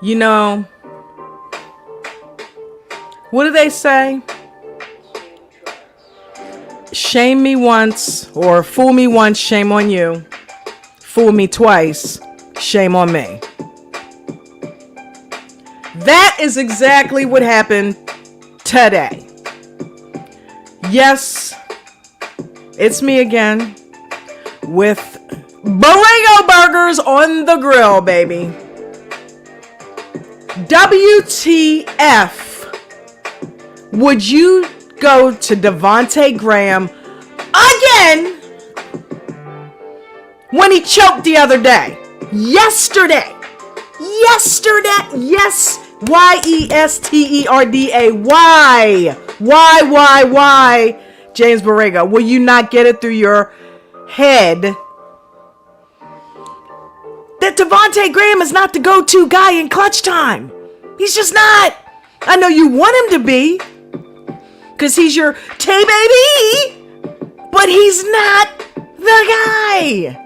You know, what do they say? Shame me once, or fool me once, shame on you. Fool me twice, shame on me. That is exactly what happened today. Yes, it's me again with Borrego burgers on the grill, baby. WTF would you go to Devontae Graham again when he choked the other day? Yesterday. Yes. Yesterday. Why? James Borrego, will you not get it through your head that Devontae Graham is not the go-to guy in clutch time? He's just not. I know you want him to be, because he's your Tay-Baby, but he's not the guy.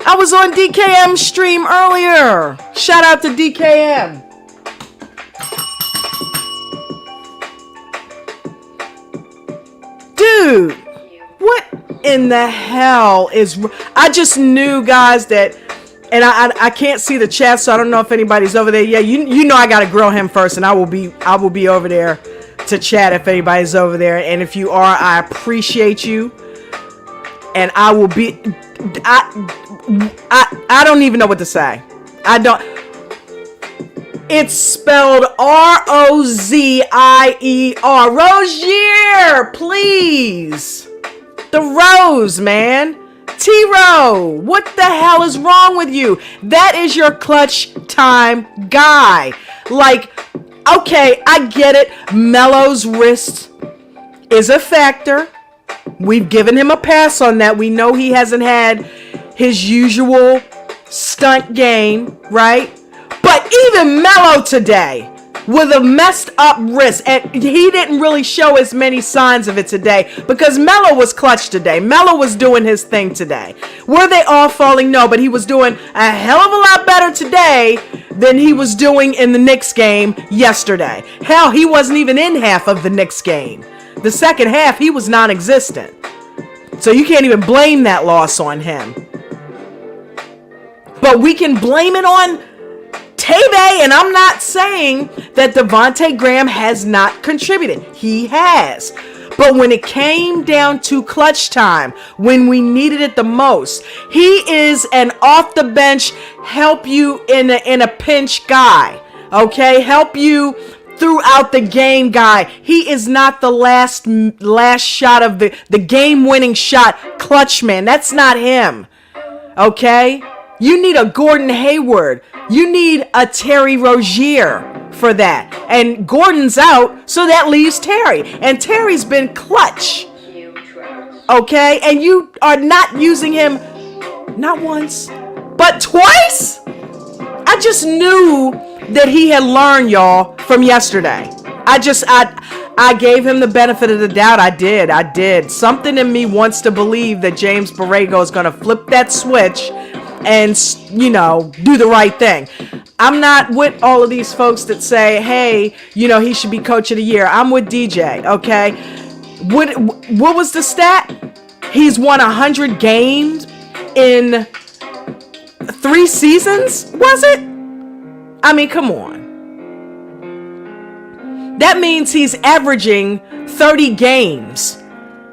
I was on DKM's stream earlier. Shout out to DKM. Dude, what in the hell is... I just knew, guys, that... And I can't see the chat, so I don't know if anybody's over there. Yeah, you know I gotta grill him first, and I will be over there to chat if anybody's over there. And if you are, I appreciate you. And I will be... I don't even know what to say. I don't... It's spelled R-O-Z-I-E-R. Rozier, please. The Rose, man. T-Row, what the hell is wrong with you? That is your clutch time guy. Like, okay, I get it. Melo's wrist is a factor. We've given him a pass on that. We know he hasn't had his usual stunt game, right? But even Melo today, with a messed up wrist, and he didn't really show as many signs of it today because Melo was clutch today. Melo was doing his thing today. Were they all falling? No, but he was doing a hell of a lot better today than he was doing in the Knicks game yesterday. Hell, he wasn't even in half of the Knicks game. The second half, he was non-existent. So you can't even blame that loss on him. But we can blame it on Tay-Bay, and I'm not saying that Devontae Graham has not contributed. He has. But when it came down to clutch time, when we needed it the most, he is an off-the-bench, help you in a pinch guy. Okay? Help you throughout the game guy. He is not the last shot of the game-winning shot clutch man. That's not him. Okay? You need a Gordon Hayward. You need a Terry Rozier for that. And Gordon's out, so that leaves Terry. And Terry's been clutch. Okay? And you are not using him not once, but twice? I just knew that he had learned, y'all, from yesterday. I gave him the benefit of the doubt. I did. Something in me wants to believe that James Borrego is going to flip that switch and, you know, do the right thing. I'm not with all of these folks that say, hey, you know, he should be coach of the year. I'm with DJ, okay? What was the stat? He's won 100 games in 3 seasons, was it? I mean, come on. That means he's averaging 30 games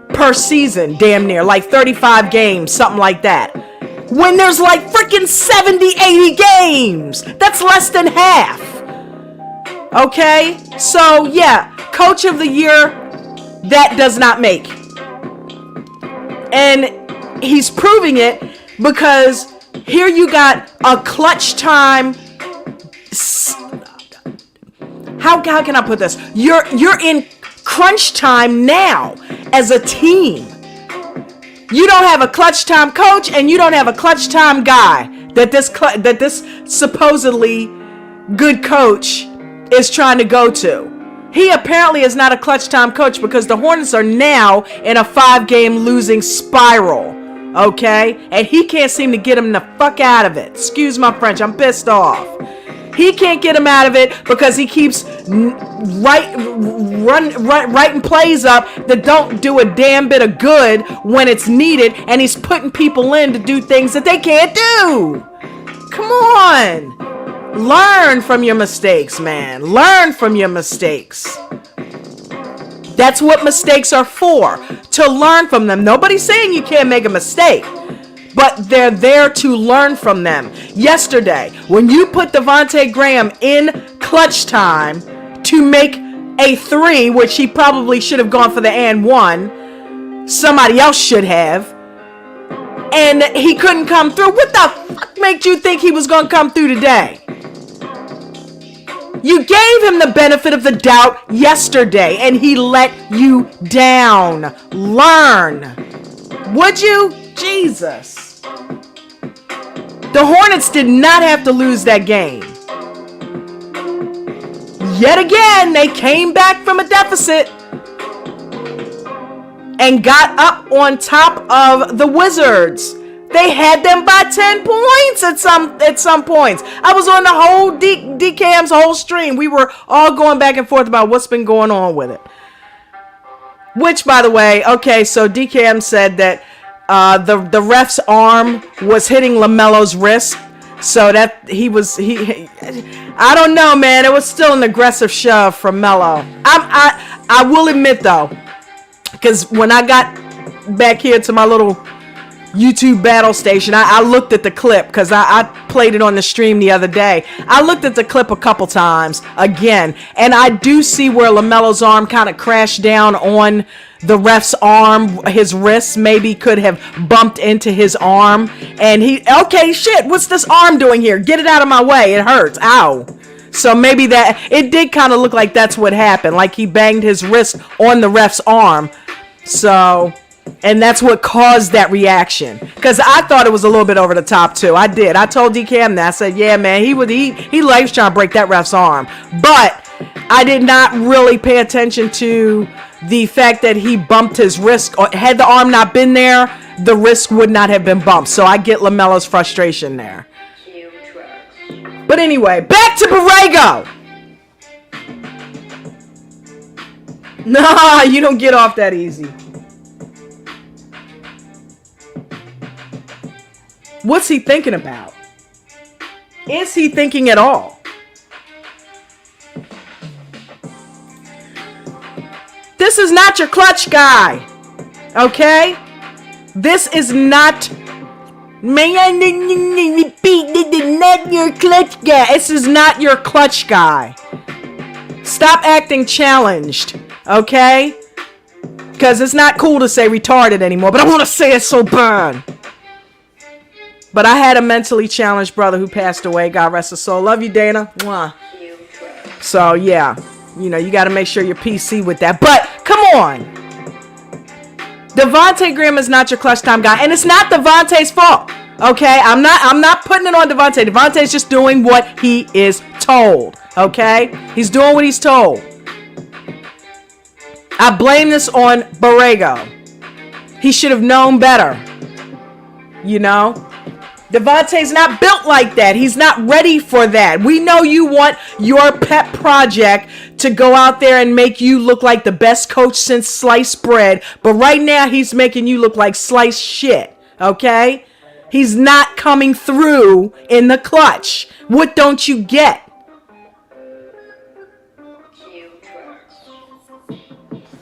per season, damn near, like 35 games, something like that. When there's like freaking 70, 80 games. That's less than half. Okay? So, yeah, coach of the year, that does not make. And he's proving it because here you got a clutch time. How can I put this? You're in crunch time now as a team. You don't have a clutch time coach, and you don't have a clutch time guy that this supposedly good coach is trying to go to. He apparently is not a clutch time coach because the Hornets are now in a 5-game losing spiral. Okay? And he can't seem to get him the fuck out of it. Excuse my French. I'm pissed off. He can't get him out of it because he keeps writing plays up that don't do a damn bit of good when it's needed, and he's putting people in to do things that they can't do. Come on. Learn from your mistakes, man. Learn from your mistakes. That's what mistakes are for, to learn from them. Nobody's saying you can't make a mistake, but they're there to learn from them. Yesterday, when you put Devontae Graham in clutch time to make a 3, which he probably should have gone for the and 1, somebody else should have, and he couldn't come through. What the fuck made you think he was going to come through today? You gave him the benefit of the doubt yesterday, and he let you down. Learn. Would you? Jesus. The Hornets did not have to lose that game. Yet again, they came back from a deficit and got up on top of the Wizards. They had them by 10 points at some points. I was on the whole DKM's whole stream. We were all going back and forth about what's been going on with it. Which, by the way, okay, so DKM said that the ref's arm was hitting Lamelo's wrist. So that he I don't know, man. It was still an aggressive shove from Melo. I will admit though, because when I got back here to my little YouTube battle station, I looked at the clip because I played it on the stream the other day. I looked at the clip a couple times again, and I do see where Lamelo's arm kind of crashed down on the ref's arm. His wrist maybe could have bumped into his arm, and okay, shit, what's this arm doing here? Get it out of my way, it hurts, ow. So maybe that, it did kind of look like that's what happened, like he banged his wrist on the ref's arm. So, and that's what caused that reaction. Because I thought it was a little bit over the top too. I did. I told DKM that. I said, yeah, man, he was trying to break that ref's arm. But I did not really pay attention to the fact that he bumped his wrist. Had the arm not been there, the wrist would not have been bumped. So I get Lamelo's frustration there. But anyway, back to Borrego. Nah, you don't get off that easy. What's he thinking about? Is he thinking at all? This is not your clutch guy. Okay? This is not... Man, repeat, this is not your clutch guy. This is not your clutch guy. Stop acting challenged. Okay? Because it's not cool to say retarded anymore. But I want to say it so bad. But I had a mentally challenged brother who passed away. God rest his soul. Love you, Dana. Mwah. So, yeah. You know, you got to make sure you're PC with that. But, come on. Devontae Graham is not your clutch time guy. And it's not Devontae's fault. Okay? I'm not putting it on Devontae. Devontae's just doing what he is told. Okay? He's doing what he's told. I blame this on Borrego. He should have known better. You know? Devontae's not built like that. He's not ready for that. We know you want your pet project to go out there and make you look like the best coach since sliced bread. But right now, he's making you look like sliced shit. Okay? He's not coming through in the clutch. What don't you get?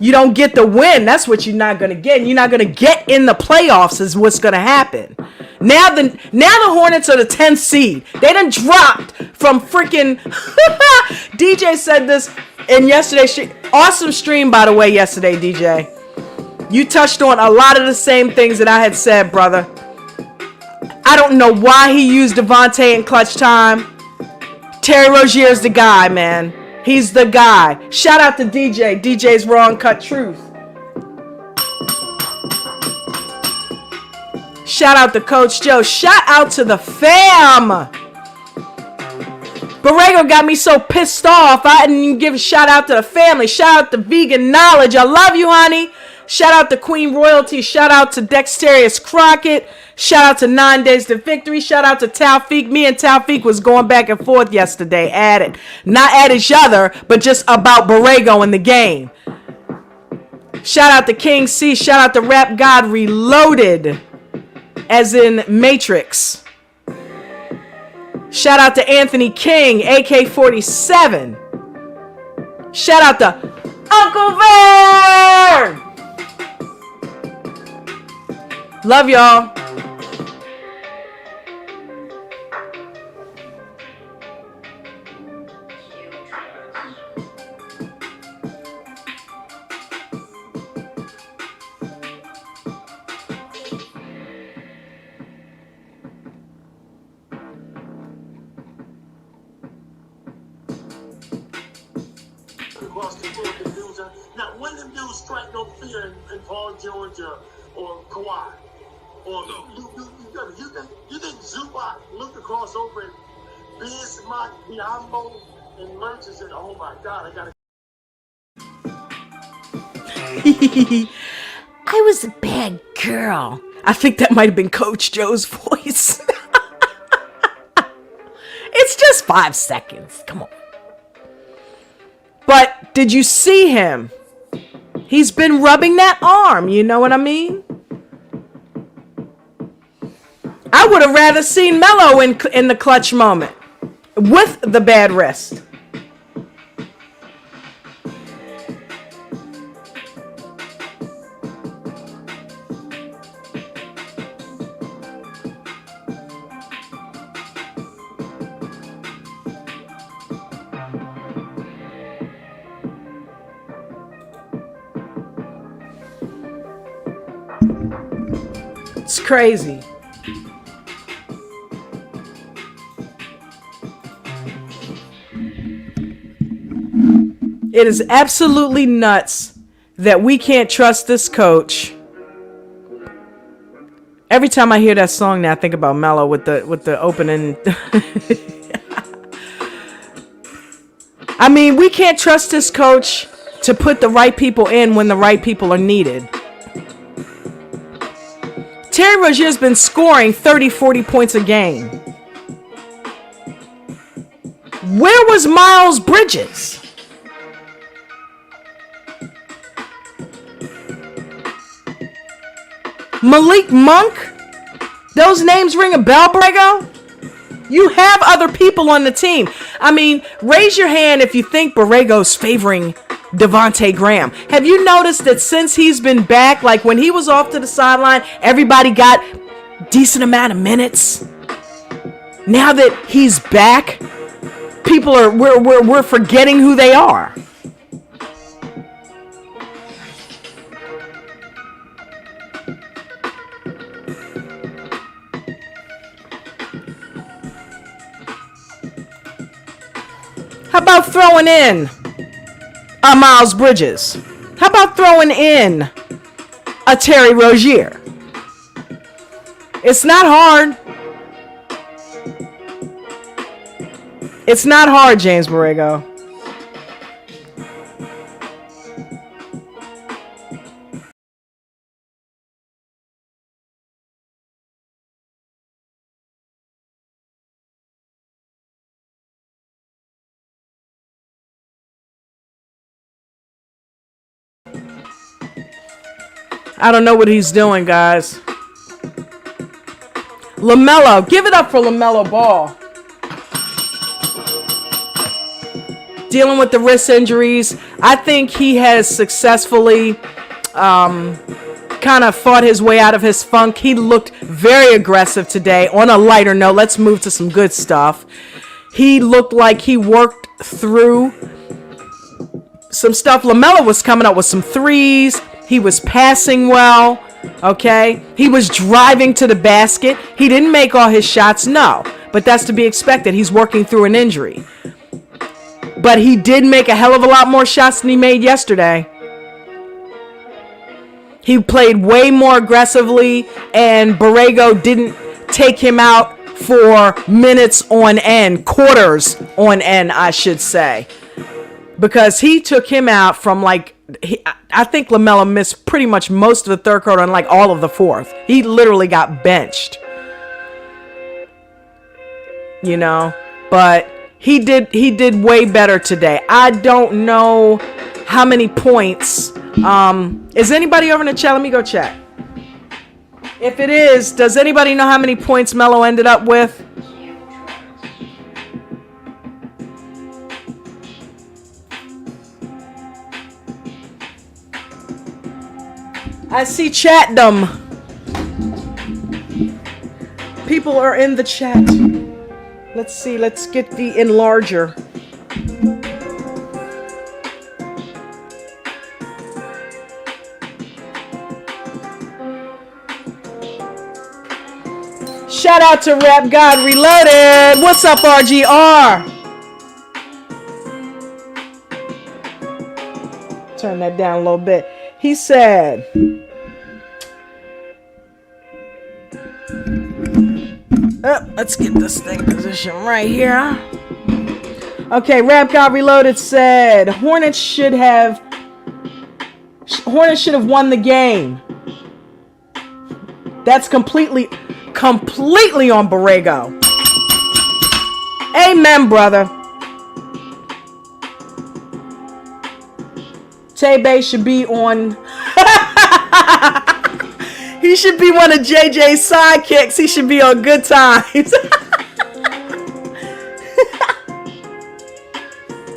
You don't get the win. That's what you're not going to get. You're not going to get in the playoffs is what's going to happen. Now the Hornets are the 10th seed. They done dropped from freaking... DJ said this in yesterday's stream. Awesome stream, by the way, yesterday, DJ. You touched on a lot of the same things that I had said, brother. I don't know why he used Devontae in clutch time. Terry Rozier's the guy, man. He's the guy. Shout out to DJ. DJ's Raw and Cut Truth. Shout out to Coach Joe. Shout out to the fam. Borrego got me so pissed off. I didn't even give a shout out to the family. Shout out to Vegan Knowledge. I love you, honey. Shout out to Queen Royalty. Shout out to Dexterious Crockett. Shout out to 9 Days to Victory. Shout out to Taufik. Me and Taufik was going back and forth yesterday at it. Not at each other, but just about Borrego in the game. Shout out to King C. Shout out to Rap God Reloaded, as in Matrix. Shout out to Anthony King, AK-47. Shout out to Uncle Vern. Love y'all. Across the field, the dudes are, now, when them dudes strike no fear in Paul George or Kawhi, or you think Zubac looked across over at Bismack, Biyombo, and Merch and said, "Oh my God, I gotta." I was a bad girl. I think that might have been Coach Joe's voice. It's just 5 seconds. Come on. But did you see him? He's been rubbing that arm. You know what I mean? I would have rather seen Melo in the clutch moment with the bad wrist. It's crazy. It is absolutely nuts that we can't trust this coach. Every time I hear that song now, I think about Melo with the opening. I mean, we can't trust this coach to put the right people in when the right people are needed. Terry Rozier's been scoring 30, 40 points a game. Where was Miles Bridges? Malik Monk? Those names ring a bell, Borrego? You have other people on the team. I mean, raise your hand if you think Borrego's favoring Devontae Graham. Have you noticed that since he's been back, like when he was off to the sideline, everybody got decent amount of minutes? Now that he's back, people are we're forgetting who they are. How about throwing in a Miles Bridges? How about throwing in a Terry Rozier? It's not hard. It's not hard, James Borrego. I don't know what he's doing, guys. Lamelo, give it up for Lamelo Ball. Dealing with the wrist injuries. I think he has successfully kind of fought his way out of his funk. He looked very aggressive today. On a lighter note, let's move to some good stuff. He looked like he worked through some stuff. Lamelo was coming up with some threes. He was passing well, okay? He was driving to the basket. He didn't make all his shots, no. But that's to be expected. He's working through an injury. But he did make a hell of a lot more shots than he made yesterday. He played way more aggressively, and Borrego didn't take him out for minutes on end, quarters on end, I should say. Because he took him out from like I think Lamelo missed pretty much most of the third quarter and like all of the fourth. He literally got benched. You know, but he did way better today. I don't know how many points. Is anybody over in the chat? Let me go check. If it is, does anybody know how many points Melo ended up with? I see chatdom. People are in the chat. Let's see. Let's get the enlarger. Shout out to Rap God Reloaded. What's up, RGR? Turn that down a little bit. He said, let's get this thing positioned right here. Okay, Rap God Reloaded said Hornets should have won the game. That's completely on Borrego. Amen, brother. Tay-Bay should be on. He should be one of JJ's sidekicks. He should be on Good Times.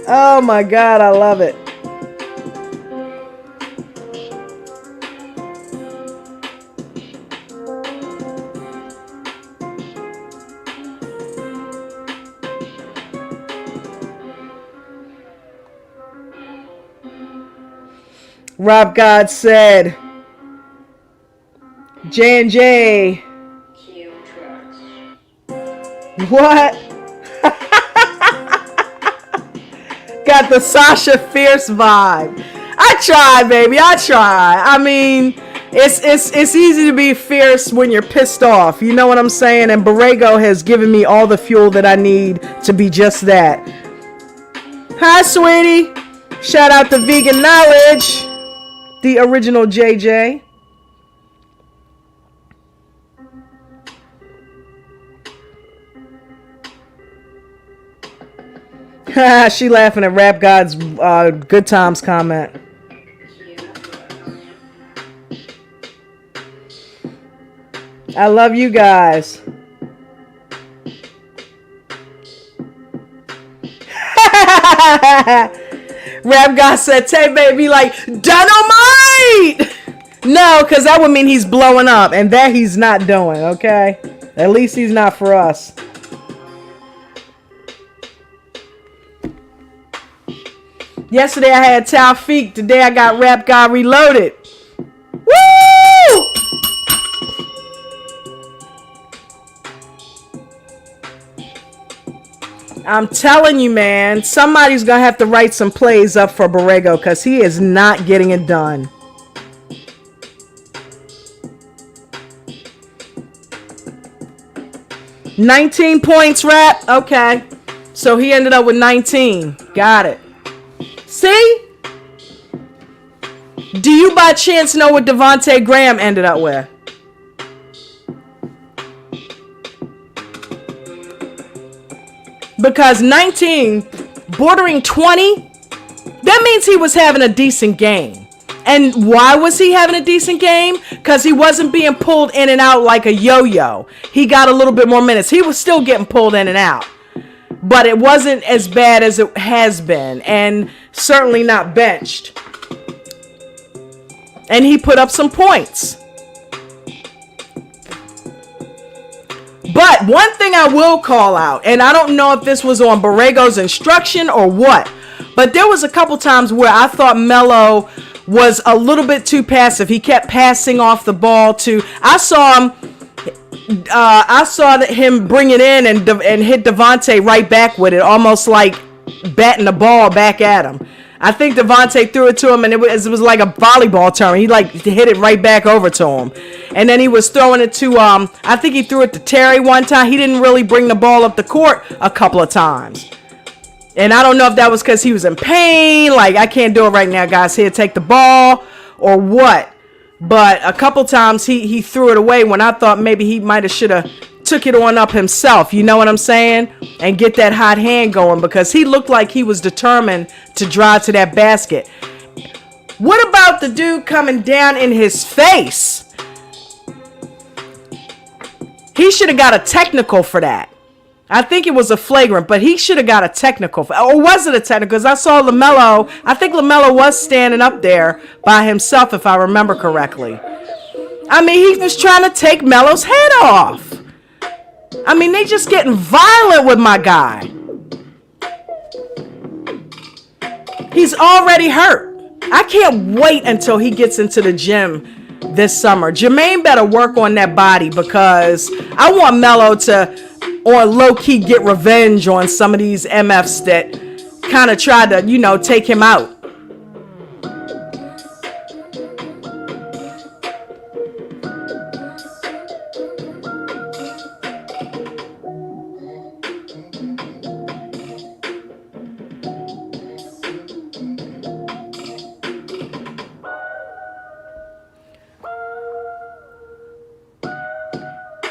Oh my God, I love it. Rob God said, J&J. What? Got the Sasha Fierce vibe. I try, baby. I try. I mean, it's easy to be fierce when you're pissed off. You know what I'm saying? And Borrego has given me all the fuel that I need to be just that. Hi, sweetie. Shout out to Vegan Knowledge. The original JJ. She laughing at Rap God's Good Times comment. I love you guys. Rap God said, Tay baby, like, dynamite! No, because that would mean he's blowing up, and that he's not doing, okay? At least he's not for us. Yesterday I had Taufik. Today I got Rap God Reloaded. Woo! I'm telling you, man, somebody's going to have to write some plays up for Borrego because he is not getting it done. $19 points, Rap. Okay. So he ended up with 19. Got it. See? Do you by chance know what Devontae Graham ended up with? Because 19, bordering 20, that means he was having a decent game. And why was he having a decent game? Because he wasn't being pulled in and out like a yo-yo. He got a little bit more minutes. He was still getting pulled in and out. But it wasn't as bad as it has been. And certainly not benched. And he put up some points. But one thing I will call out, and I don't know if this was on Borrego's instruction or what, but there was a couple times where I thought Melo was a little bit too passive. He kept passing off the ball to. I saw him bring it in and hit Devontae right back with it, almost like batting the ball back at him. I think Devontae threw it to him, and it was like a volleyball term. He like hit it right back over to him. And then he was throwing it to, I think he threw it to Terry one time. He didn't really bring the ball up the court a couple of times. And I don't know if that was because he was in pain. Like, I can't do it right now, guys. Here, take the ball or what. But a couple times he threw it away when I thought maybe he might have should have took it on up himself. You know what I'm saying? And get that hot hand going, because he looked like he was determined to drive to that basket. What about the dude coming down in his face? He should have got a technical for that. I think it was a flagrant, but he should have got a technical. Or was it a technical? Because I saw Lamelo. I think Lamelo was standing up there by himself, if I remember correctly. I mean, he was trying to take Melo's head off. I mean, they just getting violent with my guy. He's already hurt. I can't wait until he gets into the gym this summer. Jermaine better work on that body, because I want Melo to, on low-key, get revenge on some of these MFs that kind of tried to, you know, take him out.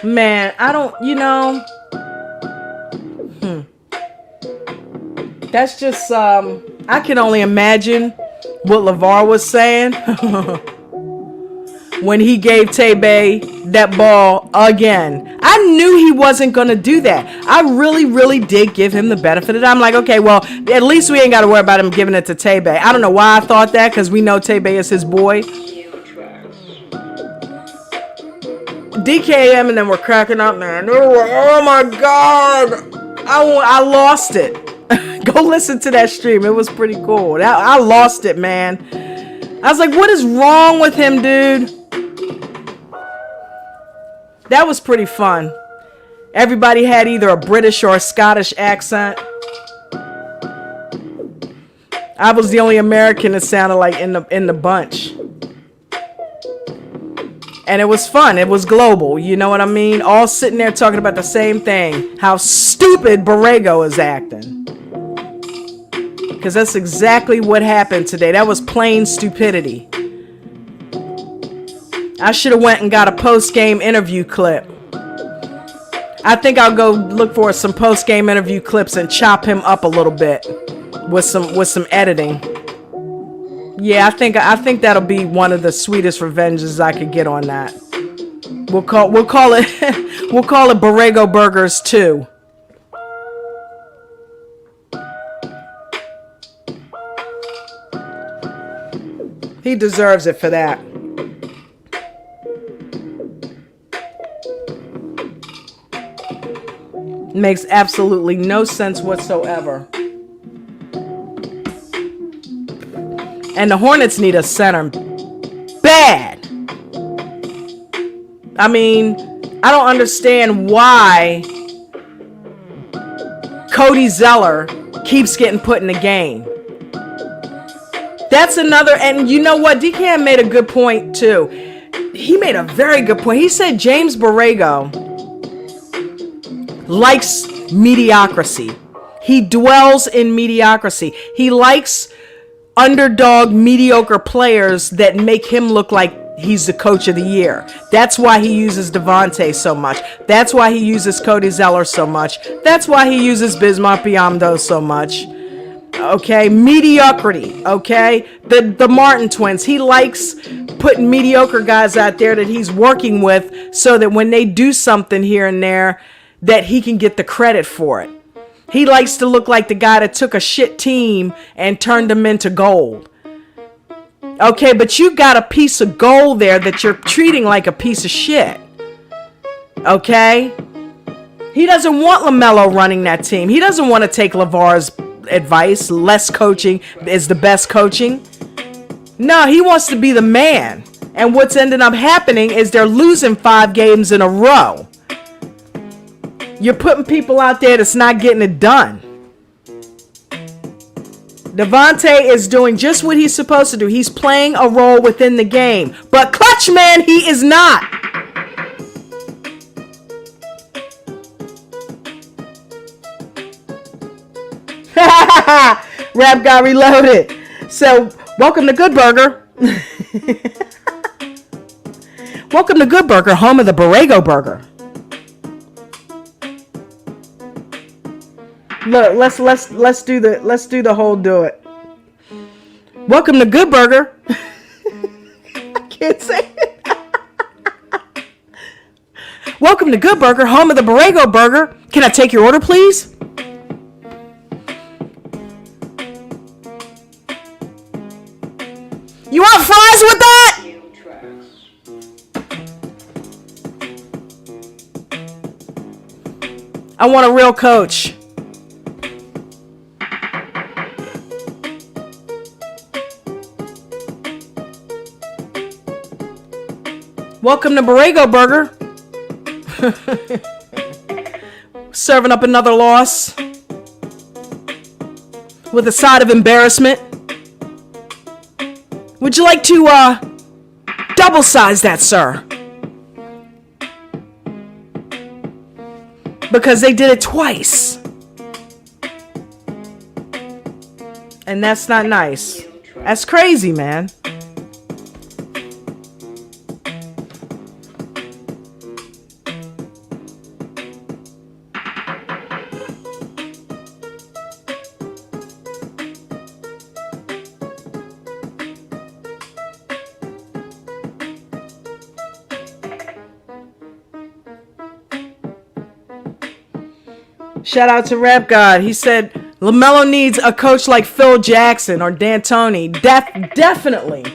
Man, I don't, you know, that's just, I can only imagine what LeVar was saying when he gave Tebe that ball again. I knew he wasn't going to do that. I really did give him the benefit of it. I'm like, okay, well, at least we ain't got to worry about him giving it to Tebe. I don't know why I thought that, because we know Tebe is his boy. DKM and then we're cracking up, man. Oh my God. I lost it. Go listen to that stream. It was pretty cool. I lost it, man. I was like, what is wrong with him, dude? That was pretty fun. Everybody had either a British or a Scottish accent. I was the only American that sounded like in the bunch. And it was fun. It was global. You know what I mean? All sitting there talking about the same thing. How stupid Borrego is acting. Because that's exactly what happened today. That was plain stupidity. I should have went and got a post-game interview clip. I think I'll go look for some post-game interview clips and chop him up a little bit with some editing. Yeah, I think that'll be one of the sweetest revenges I could get on that. We'll call it Borrego Burgers 2. He deserves it for that. Makes absolutely no sense whatsoever. And the Hornets need a center bad. I mean, I don't understand why Cody Zeller keeps getting put in the game. That's another, and you know what? DKM made a good point too. He made a very good point. He said James Borrego likes mediocrity. He dwells in mediocrity. He likes underdog, mediocre players that make him look like he's the coach of the year. That's why he uses Devontae so much. That's why he uses Cody Zeller so much. That's why he uses Bismarck Biyombo so much. Okay, mediocrity. Okay, the Martin twins. He likes putting mediocre guys out there that he's working with, so that when they do something here and there, that he can get the credit for it. He likes to look like the guy that took a shit team and turned them into gold. Okay, but you got a piece of gold there that you're treating like a piece of shit. Okay? He doesn't want Lamelo running that team. He doesn't want to take LeVar's advice. Less coaching is the best coaching. No, he wants to be the man. And what's ended up happening is they're losing 5 games in a row. You're putting people out there that's not getting it done. Devontae is doing just what he's supposed to do. He's playing a role within the game. But clutch man, he is not. Rap got reloaded. So, welcome to Good Burger. Welcome to Good Burger, home of the Borrego burger. Look, let's do the whole do it. Welcome to Good Burger. I can't say it. Welcome to Good Burger, home of the Borrego burger. Can I take your order, please? You want fries with that? I want a real coach. Welcome to Borrego Burger. Serving up another loss with a side of embarrassment. Would you like to double size that, sir? Because they did it twice. And that's not nice. That's crazy, man. Shout out to Rap God. He said Lamelo needs a coach like Phil Jackson or D'Antoni. Definitely.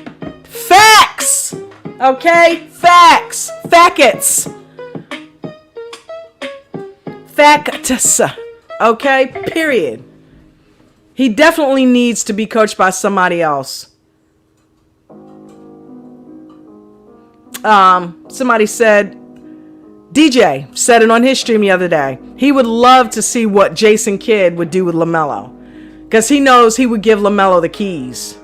Facts. Okay? Facts. Facts. Facts. Okay? Period. He definitely needs to be coached by somebody else. Somebody said, DJ said it on his stream the other day. He would love to see what Jason Kidd would do with Lamelo, because he knows he would give Lamelo the keys.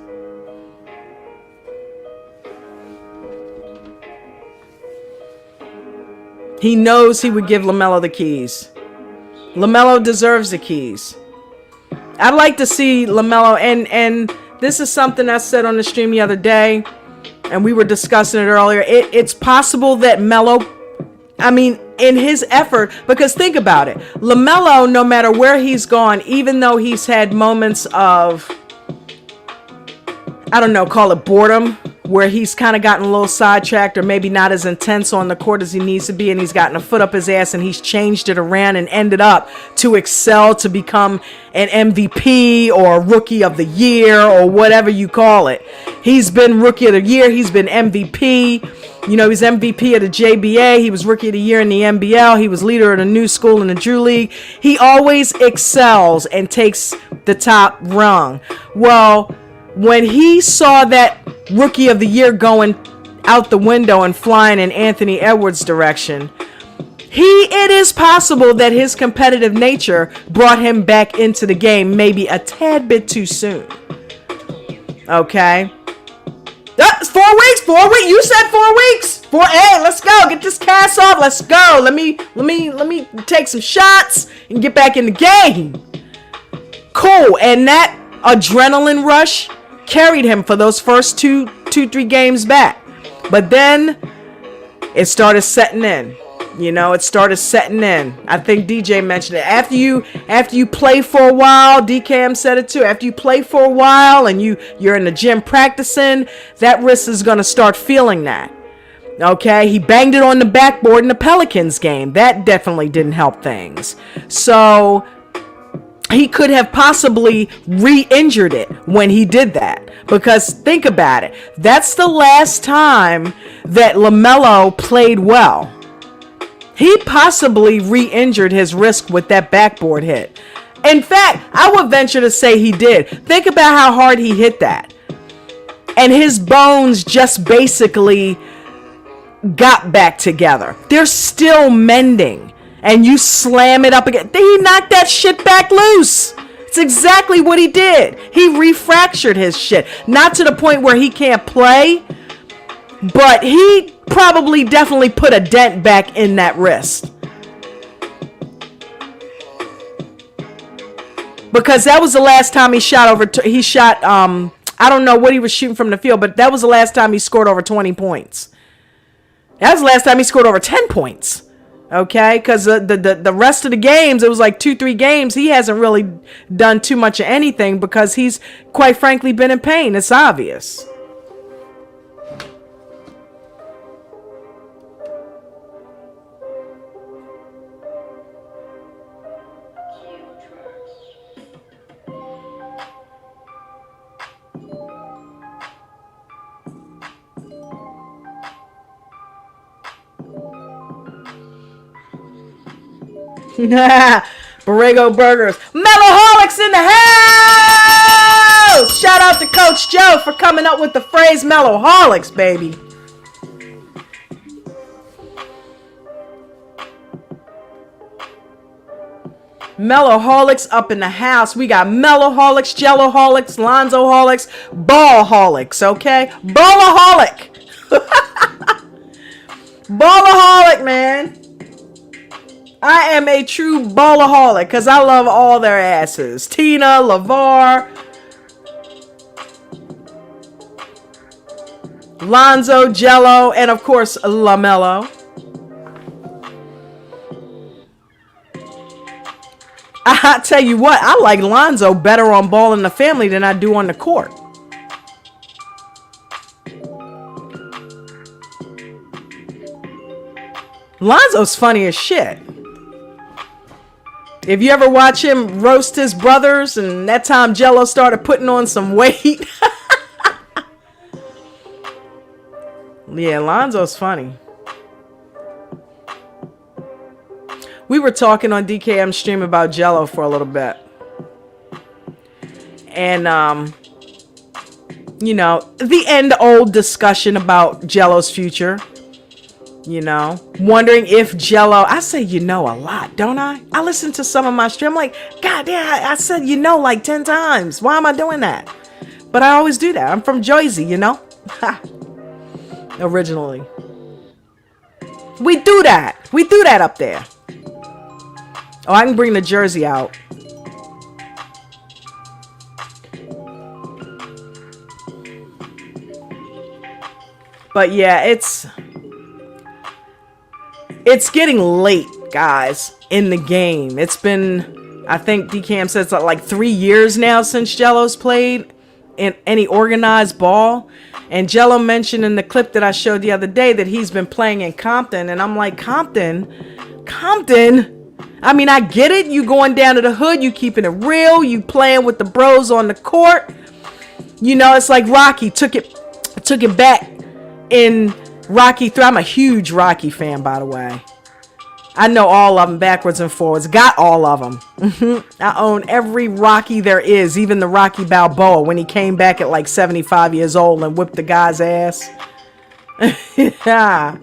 He knows he would give Lamelo the keys. Lamelo deserves the keys. I'd like to see Lamelo, and this is something I said on the stream the other day, and we were discussing it earlier. It's possible that Melo, in his effort, because think about it, Lamelo, no matter where he's gone, even though he's had moments of, I don't know, call it boredom, where he's kind of gotten a little sidetracked or maybe not as intense on the court as he needs to be, and he's gotten a foot up his ass and he's changed it around and ended up to excel, to become an MVP or Rookie of the Year or whatever you call it. He's been Rookie of the Year. He's been MVP. You know, he's MVP of the JBA. He was Rookie of the Year in the NBL. He was leader of the new school in the Drew League. He always excels and takes the top rung. Well, when he saw that Rookie of the Year going out the window and flying in Anthony Edwards' direction, it is possible that his competitive nature brought him back into the game maybe a tad bit too soon. Okay? It's 4 weeks. 4 weeks. You said 4 weeks. Hey, let's go. Get this cast off. Let's go. Let me take some shots and get back in the game. Cool. And that adrenaline rush carried him for those first 3 games back. But then it started setting in. It started setting in. I think DJ mentioned it. After you play for a while, DKM said it too. After you play for a while and you're in the gym practicing, that wrist is going to start feeling that. Okay? He banged it on the backboard in the Pelicans game. That definitely didn't help things. So he could have possibly re-injured it when he did that. Because think about it. That's the last time that Lamelo played well. He possibly re-injured his wrist with that backboard hit. In fact, I would venture to say he did. Think about how hard he hit that. And his bones just basically got back together. They're still mending. And you slam it up again. He knocked that shit back loose. It's exactly what he did. He refractured his shit. Not to the point where he can't play, but he probably definitely put a dent back in that wrist. because that was the last time he shot over. He shot. I don't know what he was shooting from the field, but that was the last time he scored over 20 points. That was the last time he scored over 10 points. Okay, because the rest of the games, it was like 2-3 games. He hasn't really done too much of anything because he's quite frankly been in pain. It's obvious. Borrego burgers. Meloholics in the house! Shout out to Coach Joe for coming up with the phrase Meloholics, baby. Meloholics up in the house. We got Meloholics, Jelloholics, Lonzoholics, Ballholics, okay? Ballaholic. Ballaholic, man. I am a true ballaholic because I love all their asses. Tina, LeVar, Lonzo, Jello, and of course, Lamelo. I tell you what, I like Lonzo better on Ball in the Family than I do on the court. Lonzo's funny as shit. If you ever watch him roast his brothers, and that time Jello started putting on some weight. Yeah, Lonzo's funny. We were talking on DKM stream about Jello for a little bit. And, you know, the end old discussion about Jello's future. You know, wondering if Jello, I say you know a lot, don't I? I listen to some of my stream, I'm like, God damn, I said you know like 10 times. Why am I doing that? But I always do that. I'm from Jersey, you know? Originally. We do that. We do that up there. Oh, I can bring the jersey out. But yeah, it's getting late, guys, in the game. It's been, I think DCAM says like 3 years now since Jello's played in any organized ball. And Jello mentioned in the clip that I showed the other day that he's been playing in Compton. And I'm like, Compton? I mean, I get it. You going down to the hood, you keeping it real, you playing with the bros on the court. You know, it's like Rocky took it back in Rocky 3. I'm a huge Rocky fan, by the way. I know all of them backwards and forwards. Got all of them. I own every Rocky there is, even the Rocky Balboa when he came back at like 75 years old and whipped the guy's ass. Yeah.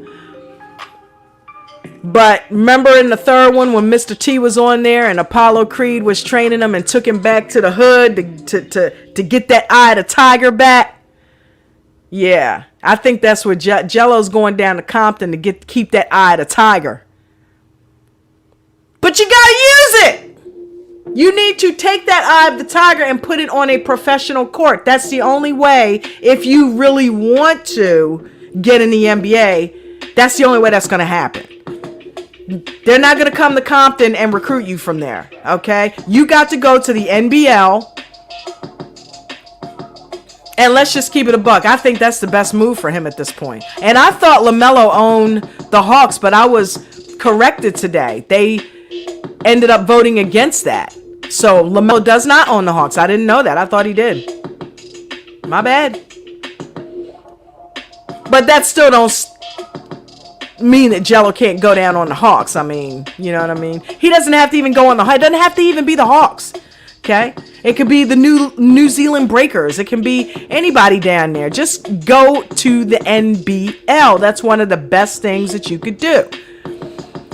But remember in the third one when Mr. T was on there and Apollo Creed was training him and took him back to the hood to get that eye of the tiger back? Yeah, I think that's what Jello's going down to Compton to keep that eye of the tiger. But you gotta use it. You need to take that eye of the tiger and put it on a professional court. That's the only way. If you really want to get in the NBA, that's the only way that's going to happen. They're not going to come to Compton and recruit you from there. Okay? You got to go to the NBL. And let's just keep it a buck. I think that's the best move for him at this point. And I thought Lamelo owned the Hawks, but I was corrected today. They ended up voting against that. So Lamelo does not own the Hawks. I didn't know that. I thought he did. My bad. But that still don't mean that Jello can't go down on the Hawks. I mean, you know what I mean? He doesn't have to even go on the Hawks. It doesn't have to even be the Hawks. Okay? It could be the New Zealand Breakers. It can be anybody down there. Just go to the NBL. That's one of the best things that you could do.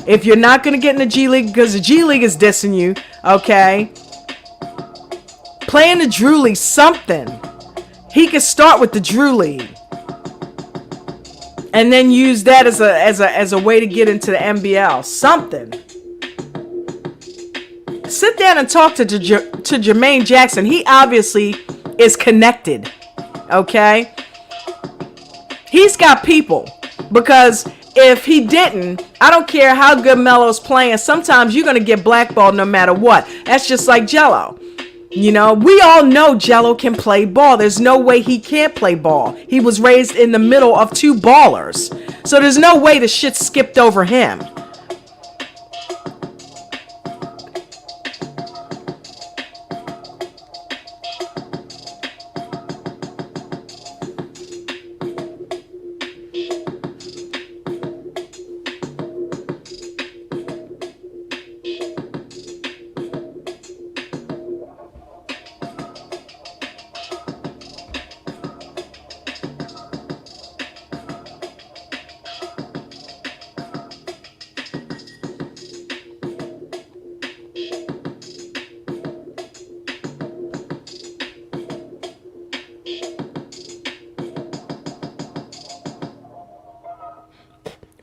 If you're not going to get in the G League because the G League is dissing you, okay? Play in the Drew League, something. He could start with the Drew League. And then use that as a way to get into the NBL. Something. sit down and talk to Jermaine Jackson. He obviously is connected. Okay? He's got people. Because if he didn't, I don't care how good Melo's playing, sometimes you're going to get blackballed no matter what. That's just like Jello. You know, we all know Jello can play ball. There's no way he can't play ball. He was raised in the middle of two ballers. So there's no way the shit skipped over him.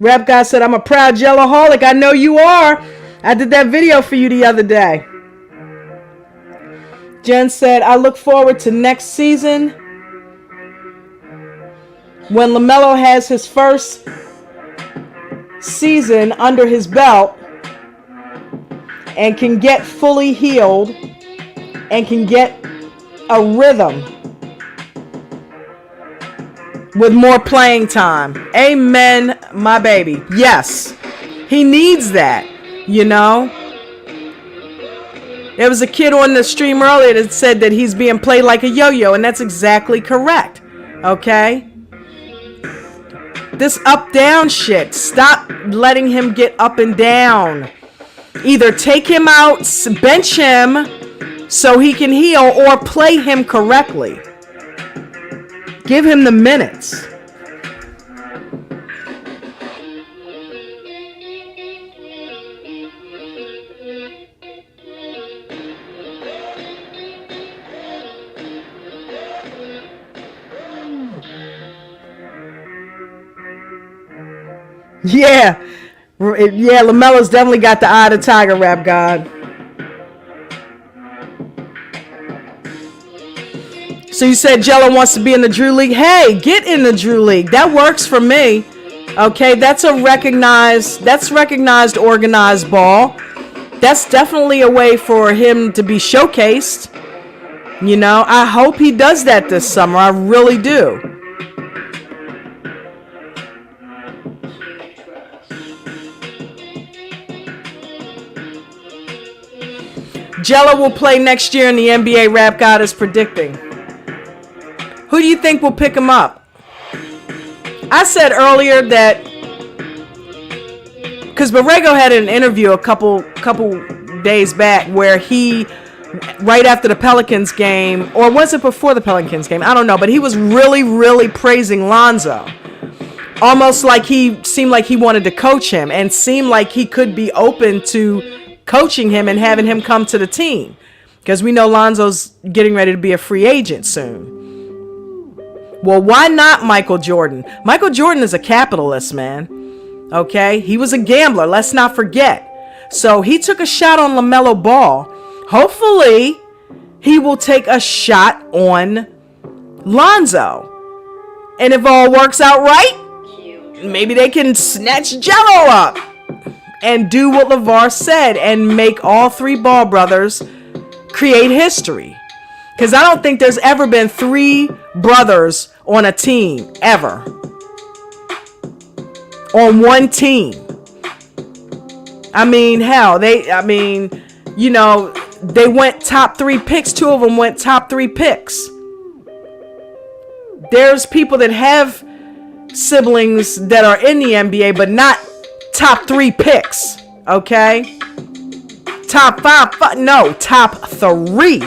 Rap guy said, I'm a proud Jelloholic. I know you are. I did that video for you the other day. Jen said, I look forward to next season when Lamelo has his first season under his belt and can get fully healed and can get a rhythm with more playing time. Amen, my baby. Yes, he needs that, you know. There was a kid on the stream earlier that said that he's being played like a yo-yo, and that's exactly correct, okay? This up-down shit, stop letting him get up and down. Either take him out, bench him so he can heal, or play him correctly. Give him the minutes. Yeah, Lamelo's definitely got the eye of the tiger, Rap God. So you said Jello wants to be in the Drew League. Hey, get in the Drew League. That works for me. Okay, that's recognized organized ball. That's definitely a way for him to be showcased. You know, I hope he does that this summer. I really do. Jello will play next year in the NBA, Rap God is predicting. Who do you think will pick him up? I said earlier that because Borrego had an interview a couple days back where he, right after the Pelicans game, or was it before the Pelicans game? I don't know, but he was really, really praising Lonzo. Almost like he seemed like he wanted to coach him and seemed like he could be open to coaching him and having him come to the team. Because we know Lonzo's getting ready to be a free agent soon. Well, why not Michael Jordan? Michael Jordan is a capitalist, man. Okay? He was a gambler. Let's not forget. So he took a shot on LaMelo Ball. Hopefully, he will take a shot on Lonzo. And if all works out right, maybe they can snatch Jello up and do what LeVar said and make all three Ball brothers create history. Because I don't think there's ever been three brothers on a team, ever. On one team. I mean, hell, they went top 3 picks. 2 of them went top 3 picks. There's people that have siblings that are in the NBA, but not top 3 picks. Okay? Top 5, no, top 3.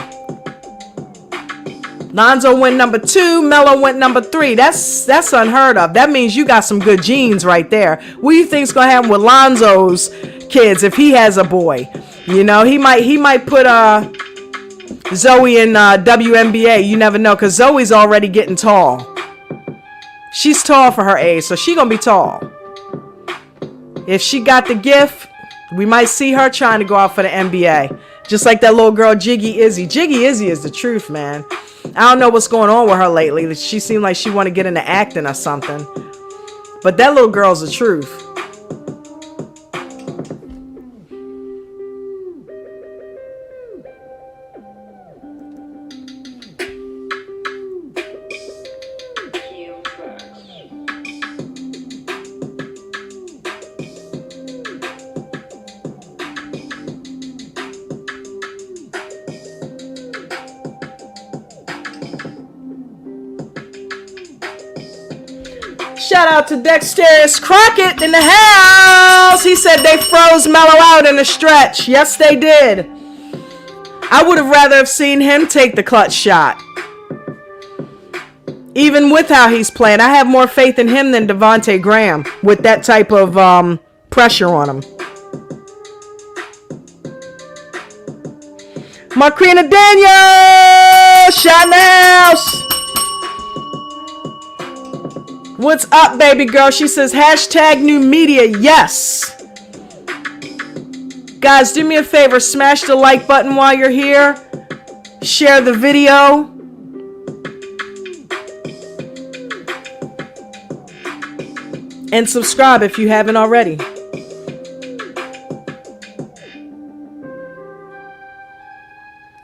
Lonzo went number 2, Melo went number 3. That's unheard of. That means you got some good genes right there. What do you think's gonna happen with Lonzo's kids if he has a boy? You know, he might put Zoe in WNBA. You never know, because Zoe's already getting tall. She's tall for her age, so she gonna be tall. If she got the gift, we might see her trying to go out for the NBA. Just like that little girl, Jiggy Izzy. Jiggy Izzy is the truth, man. I don't know what's going on with her lately. She seemed like she want to get into acting or something. But that little girl's the truth. Shout out to Dexterous Crockett in the house. He said they froze Melo out in the stretch. Yes, they did. I would have rather have seen him take the clutch shot. Even with how he's playing, I have more faith in him than Devontae Graham with that type of pressure on him. Marquina Daniel, shot in the house. What's up, baby girl? She says, hashtag new media. Yes. Guys, do me a favor. Smash the like button while you're here. Share the video. And subscribe if you haven't already.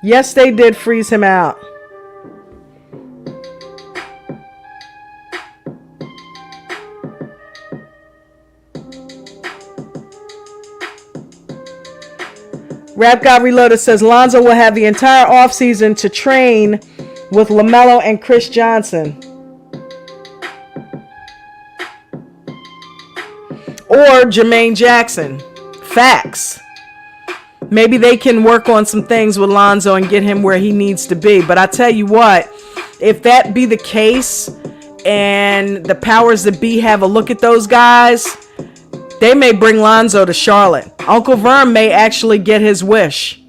Yes, they did freeze him out. Rap God Reloaded says Lonzo will have the entire offseason to train with Lamelo and Chris Johnson. Or Jermaine Jackson. Facts. Maybe they can work on some things with Lonzo and get him where he needs to be. But I tell you what, if that be the case and the powers that be have a look at those guys, they may bring Lonzo to Charlotte. Uncle Vern may actually get his wish.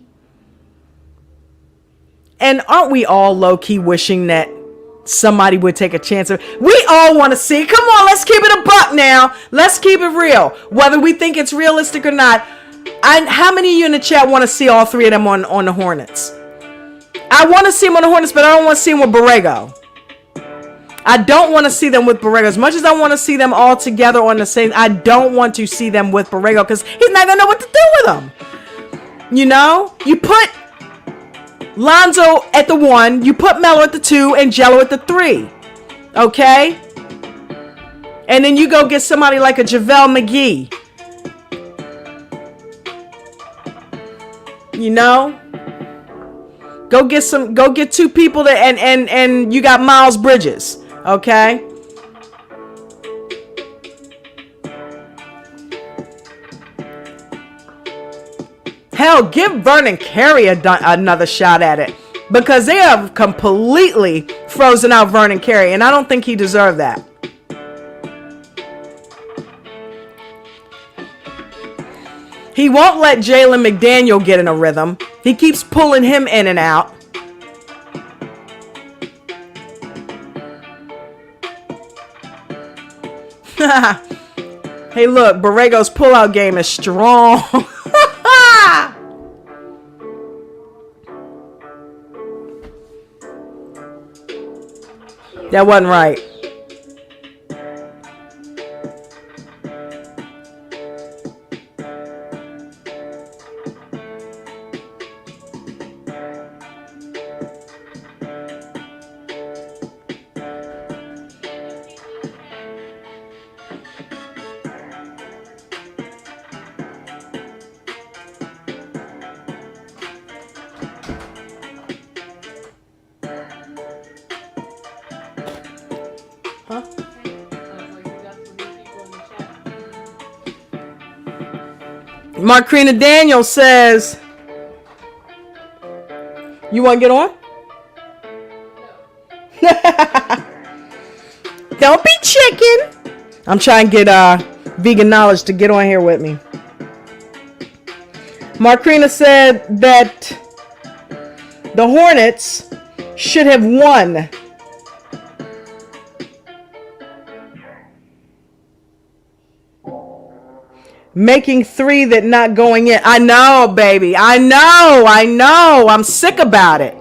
And aren't we all low-key wishing that somebody would take a chance? We all want to see. Come on, let's keep it a buck now. Let's keep it real. Whether we think it's realistic or not. How many of you in the chat want to see all three of them on the Hornets? I want to see them on the Hornets, but I don't want to see them with Borrego. I don't want to see them with Borrego. As much as I want to see them all together on the same, I don't want to see them with Borrego because he's not going to know what to do with them. You know? You put Lonzo at the 1, you put Melo at the 2, and Jello at the 3. Okay? And then you go get somebody like a JaVale McGee. You know? Go get two people that and you got Miles Bridges. Okay? Hell, give Vernon Carey another shot at it. Because they have completely frozen out Vernon Carey. And I don't think he deserved that. He won't let Jalen McDaniel get in a rhythm. He keeps pulling him in and out. Hey, look, Borrego's pullout game is strong. That wasn't right. Marquina Daniel says, you want to get on? Don't be chicken. I'm trying to get Vegan Knowledge to get on here with me. Marquina said that the Hornets should have won. Making three that not going in. I know, baby. I know. I'm sick about it.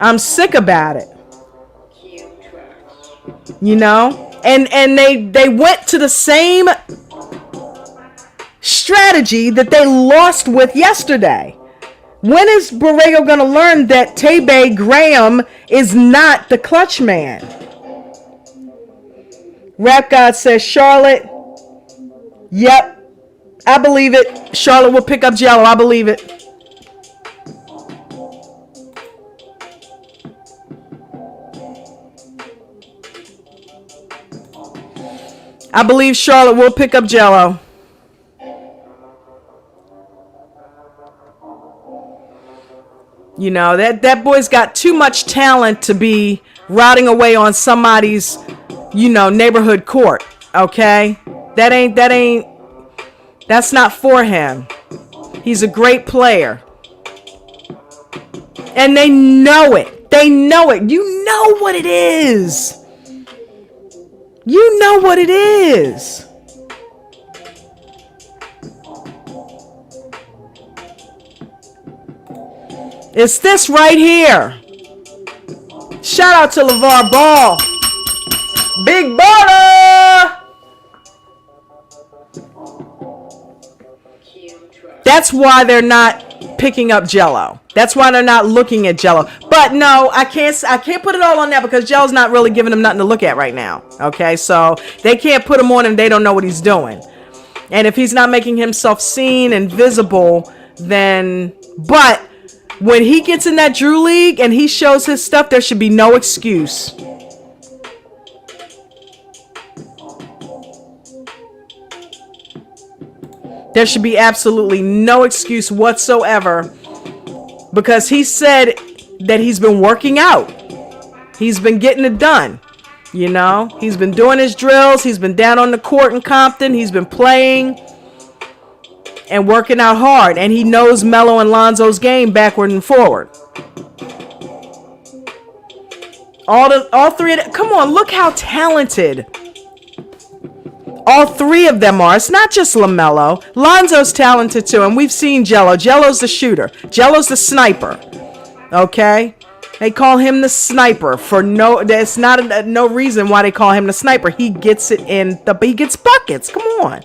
I'm sick about it. You know? And they went to the same strategy that they lost with yesterday. When is Borrego going to learn that Tebe Graham is not the clutch man? Rap God says Charlotte. Yep. I believe it. Charlotte will pick up Jello. I believe it. I believe Charlotte will pick up Jello. You know, that boy's got too much talent to be routing away on somebody's, neighborhood court. Okay? That's not for him. He's a great player. And they know it. They know it. You know what it is. You know what it is. It's this right here. Shout out to LeVar Ball. Big baller. That's why they're not picking up Jello. That's why they're not looking at Jello. But no, I can't put it all on that because Jello's not really giving them nothing to look at right now. Okay, so they can't put him on and they don't know what he's doing. And if he's not making himself seen and visible, then but when he gets in that Drew League and he shows his stuff, there should be no excuse. There should be absolutely no excuse whatsoever because he said that he's been working out. He's been getting it done. He's been doing his drills. He's been down on the court in Compton. He's been playing and working out hard. And he knows Melo and Lonzo's game backward and forward. All three of them. Come on, look how talented all three of them are. It's not just Lamelo. Lonzo's talented too, and we've seen Jello. Jello's the shooter. Jello's the sniper. Okay? They call him the sniper for there's not no reason why they call him the sniper. He gets it he gets buckets. Come on.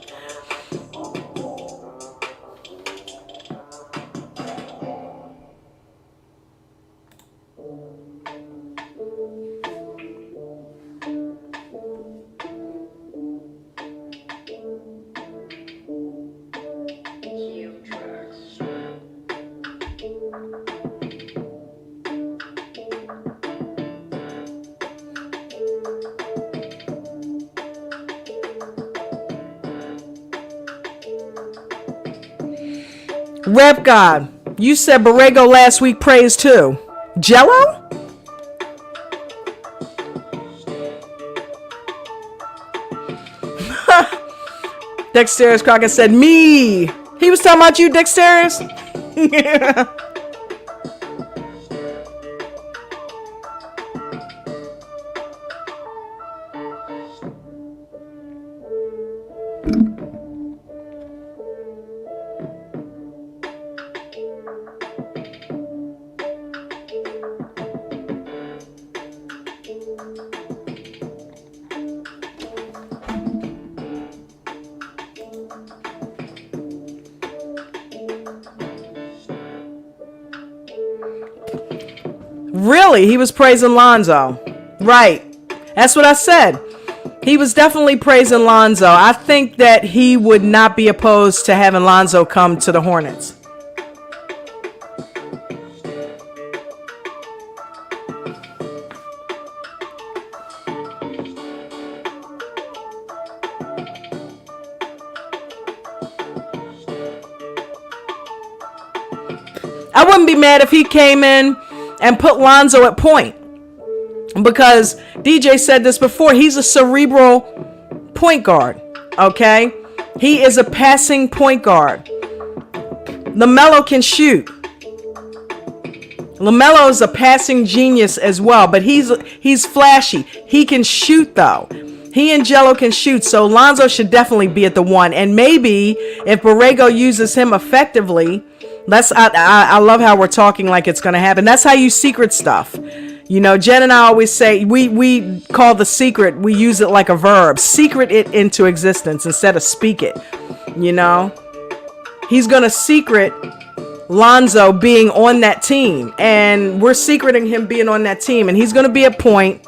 Rep God, you said Borrego last week praised too. Jello? Dexterous Crockett said me. He was talking about you, Dexterous? Really? He was praising Lonzo. Right. That's what I said. He was definitely praising Lonzo. I think that he would not be opposed to having Lonzo come to the Hornets. I wouldn't be mad if he came in and put Lonzo at point. Because DJ said this before, he's a cerebral point guard. Okay? He is a passing point guard. Lamelo can shoot. Lamelo is a passing genius as well, but he's flashy. He can shoot though. He and Jello can shoot, so Lonzo should definitely be at the 1. And maybe if Borrego uses him effectively, I love how we're talking like it's going to happen. That's how you secret stuff. You know, Jen and I always say we call the secret, we use it like a verb. Secret it into existence instead of speak it. You know, he's going to secret Lonzo being on that team, and we're secreting him being on that team, and he's going to be at point.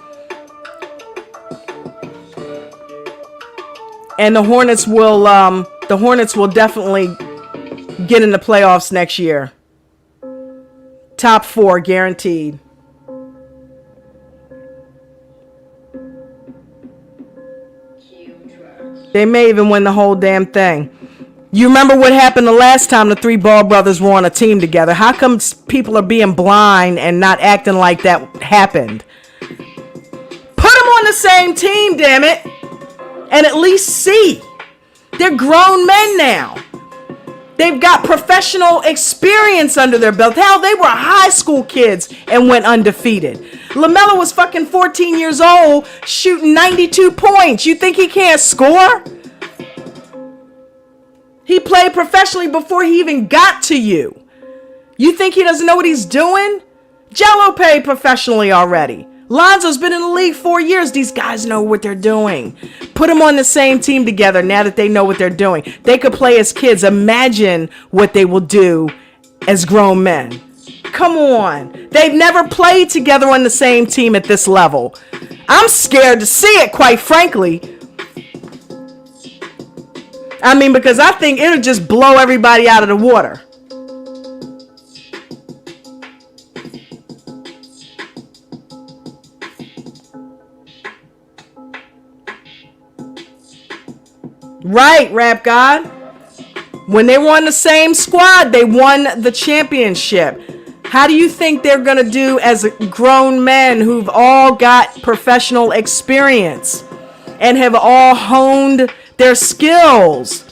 And the Hornets will definitely get in the playoffs next year. Top 4 guaranteed. They may even win the whole damn thing. You remember what happened the last time the 3 Ball brothers were on a team together? How come people are being blind and not acting like that happened? Put them on the same team, damn it. And at least see. They're grown men now. They've got professional experience under their belt. Hell, they were high school kids and went undefeated. Lamelo was fucking 14 years old shooting 92 points. You think he can't score? He played professionally before he even got to you. You think he doesn't know what he's doing? Jello played professionally already. Lonzo's been in the league 4 years. These guys know what they're doing. Put them on the same team together now that they know what they're doing. They could play as kids. Imagine what they will do as grown men. Come on. They've never played together on the same team at this level. I'm scared to see it, quite frankly. I mean, because I think it'll just blow everybody out of the water. Right, Rap God. When they were on the same squad, they won the championship. How do you think they're going to do as grown men who've all got professional experience and have all honed their skills?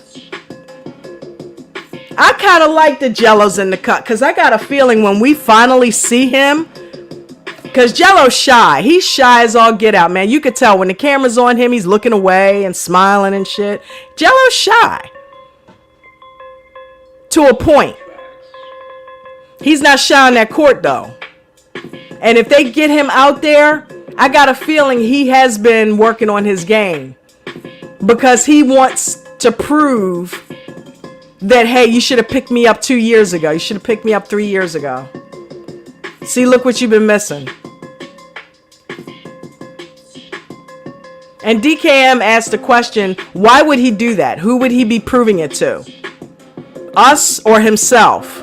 I kind of like the Jellos in the cut because I got a feeling when we finally see him, because Jello's shy. He's shy as all get out, man. You could tell when the camera's on him, he's looking away and smiling and shit. Jello's shy. To a point. He's not shy on that court, though. And if they get him out there, I got a feeling he has been working on his game. Because he wants to prove that, hey, you should have picked me up 2 years ago. You should have picked me up 3 years ago. See, look what you've been missing. And DKM asked the question, why would he do that? Who would he be proving it to? Us or himself?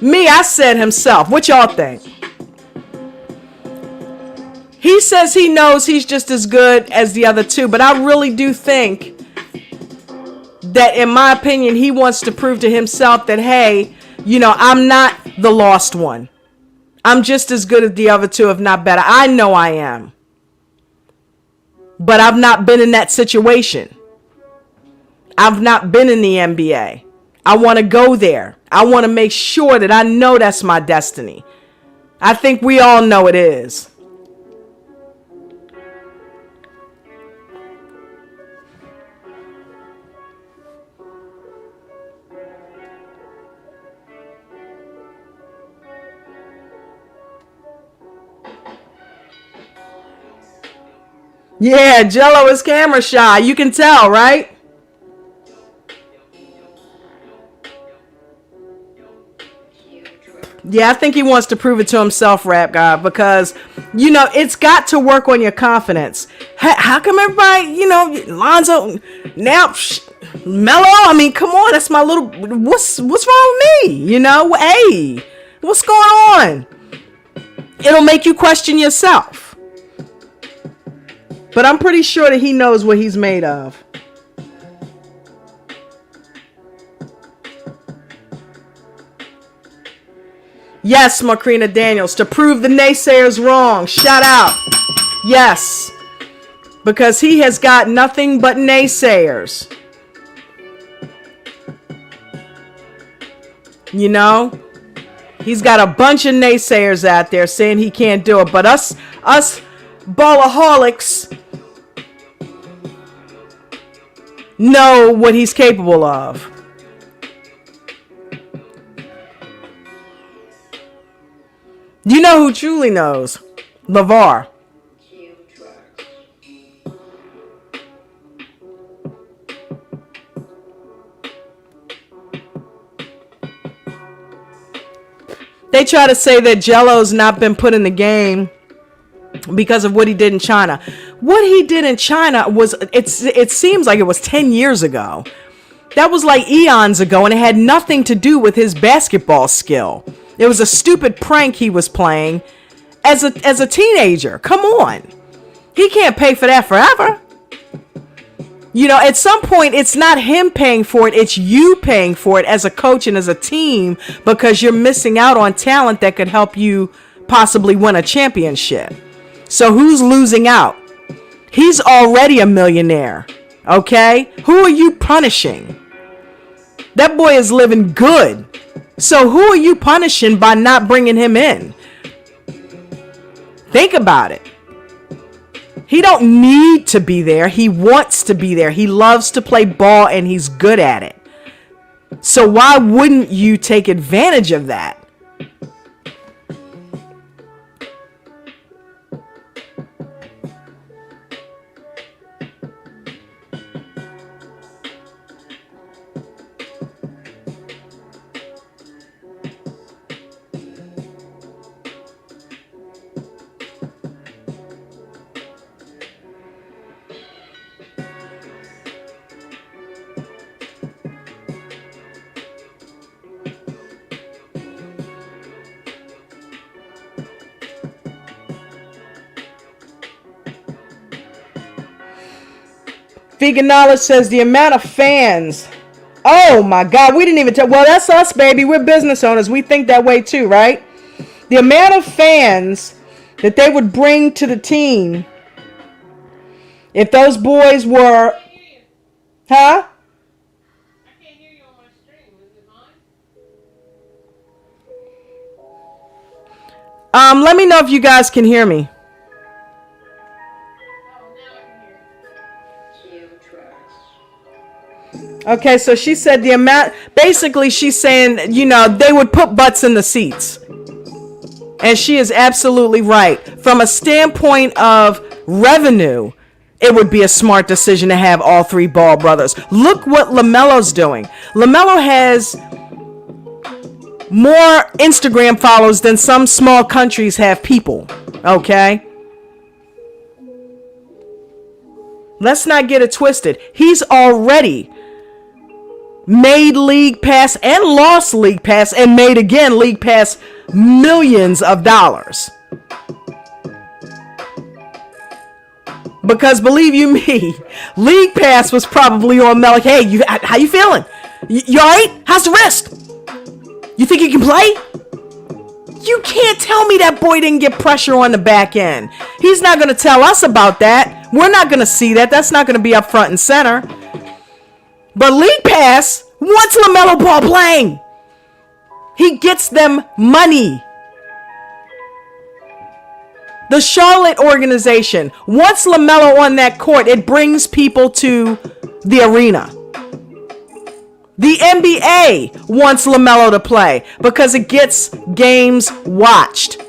Me, I said himself. What y'all think? He says he knows he's just as good as the other two, but I really do think that, in my opinion, he wants to prove to himself that, hey, you know, I'm not the lost one. I'm just as good as the other two, if not better. I know I am. But I've not been in that situation. I've not been in the NBA. I want to go there. I want to make sure that I know that's my destiny. I think we all know it is. Yeah, Jello is camera shy. You can tell, right? Yeah, I think he wants to prove it to himself, Rap God, because, you know, it's got to work on your confidence. How come everybody, you know, Lonzo, now, Melo, I mean, come on, that's my little, what's wrong with me? You know, hey, what's going on? It'll make you question yourself. But I'm pretty sure that he knows what he's made of. Yes, Macrina Daniels, to prove the naysayers wrong. Shout out. Yes. Because he has got nothing but naysayers. You know? He's got a bunch of naysayers out there saying he can't do it. But us ballaholics, know what he's capable of. You know who truly knows? LeVar. They try to say that Jello's not been put in the game because of what he did in China. What he did in China was, it seems like it was 10 years ago. That was like eons ago, and it had nothing to do with his basketball skill. It was a stupid prank he was playing as a teenager. Come on. He can't pay for that forever. You know, at some point, it's not him paying for it. It's you paying for it as a coach and as a team, because you're missing out on talent that could help you possibly win a championship. So who's losing out? He's already a millionaire. Okay? Who are you punishing? That boy is living good. So who are you punishing by not bringing him in? Think about it. He don't need to be there. He wants to be there. He loves to play ball and he's good at it. So why wouldn't you take advantage of that? Vegan Knowledge says the amount of fans. Oh my God, we didn't even tell. Well, that's us, baby. We're business owners. We think that way too, right? The amount of fans that they would bring to the team if those boys were, huh? I can't hear you on my stream. Is it mine? Let me know if you guys can hear me. Okay, so she said the amount, basically she's saying, you know, they would put butts in the seats. And she is absolutely right. From a standpoint of revenue, it would be a smart decision to have all three Ball brothers. Look what Lamelo's doing. Lamelo has more Instagram followers than some small countries have people. Okay? Let's not get it twisted. He's already made League Pass and lost League Pass and made again League Pass millions of dollars. Because believe you me, League Pass was probably on Mel like, hey, how you feeling? You alright? How's the wrist? You think you can play? You can't tell me that boy didn't get pressure on the back end. He's not going to tell us about that. We're not going to see that. That's not going to be up front and center. But League Pass wants LaMelo Ball playing. He gets them money. The Charlotte organization, wants LaMelo on that court, it brings people to the arena. The NBA wants LaMelo to play because it gets games watched.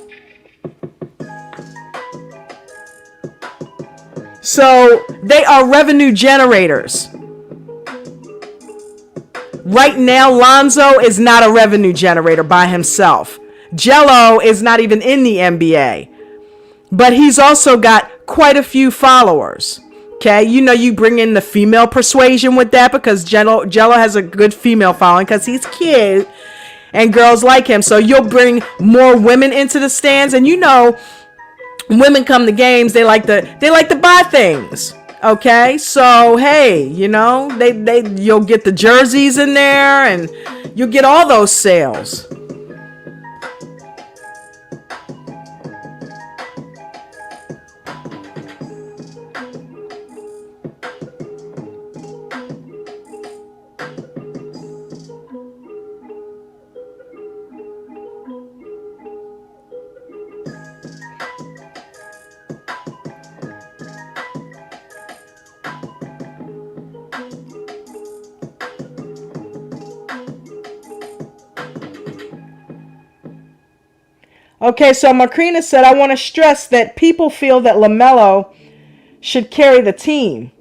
So they are revenue generators. Right now, Lonzo is not a revenue generator by himself. Jello is not even in the NBA. But he's also got quite a few followers. Okay, you know, you bring in the female persuasion with that because Jello has a good female following because he's cute and girls like him. So you'll bring more women into the stands, and you know, women come to games, they like to buy things. Okay, so hey, you know, you'll get the jerseys in there and you'll get all those sales. Okay, so Macrina said, I want to stress that people feel that Lamelo should carry the team.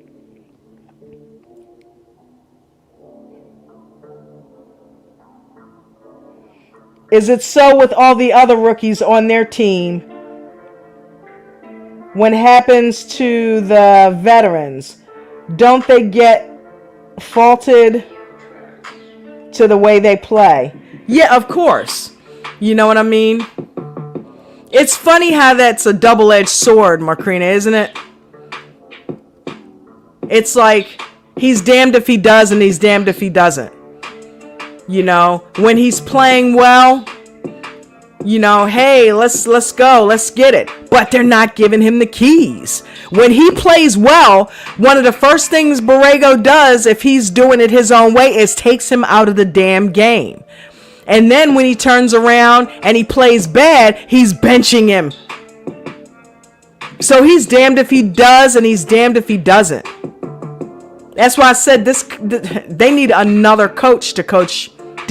Is it so with all the other rookies on their team? When it happens to the veterans, don't they get faulted to the way they play? Yeah, of course. You know what I mean? It's funny how that's a double-edged sword, Macrina, isn't it? It's like he's damned if he does and he's damned if he doesn't. You know, when he's playing well, you know, hey, let's go, let's get it. But they're not giving him the keys. When he plays well, one of the first things Borrego does, if he's doing it his own way, is takes him out of the damn game. And then when he turns around and he plays bad, he's benching him. So he's damned if he does and he's damned if he doesn't. That's why I said they need another coach to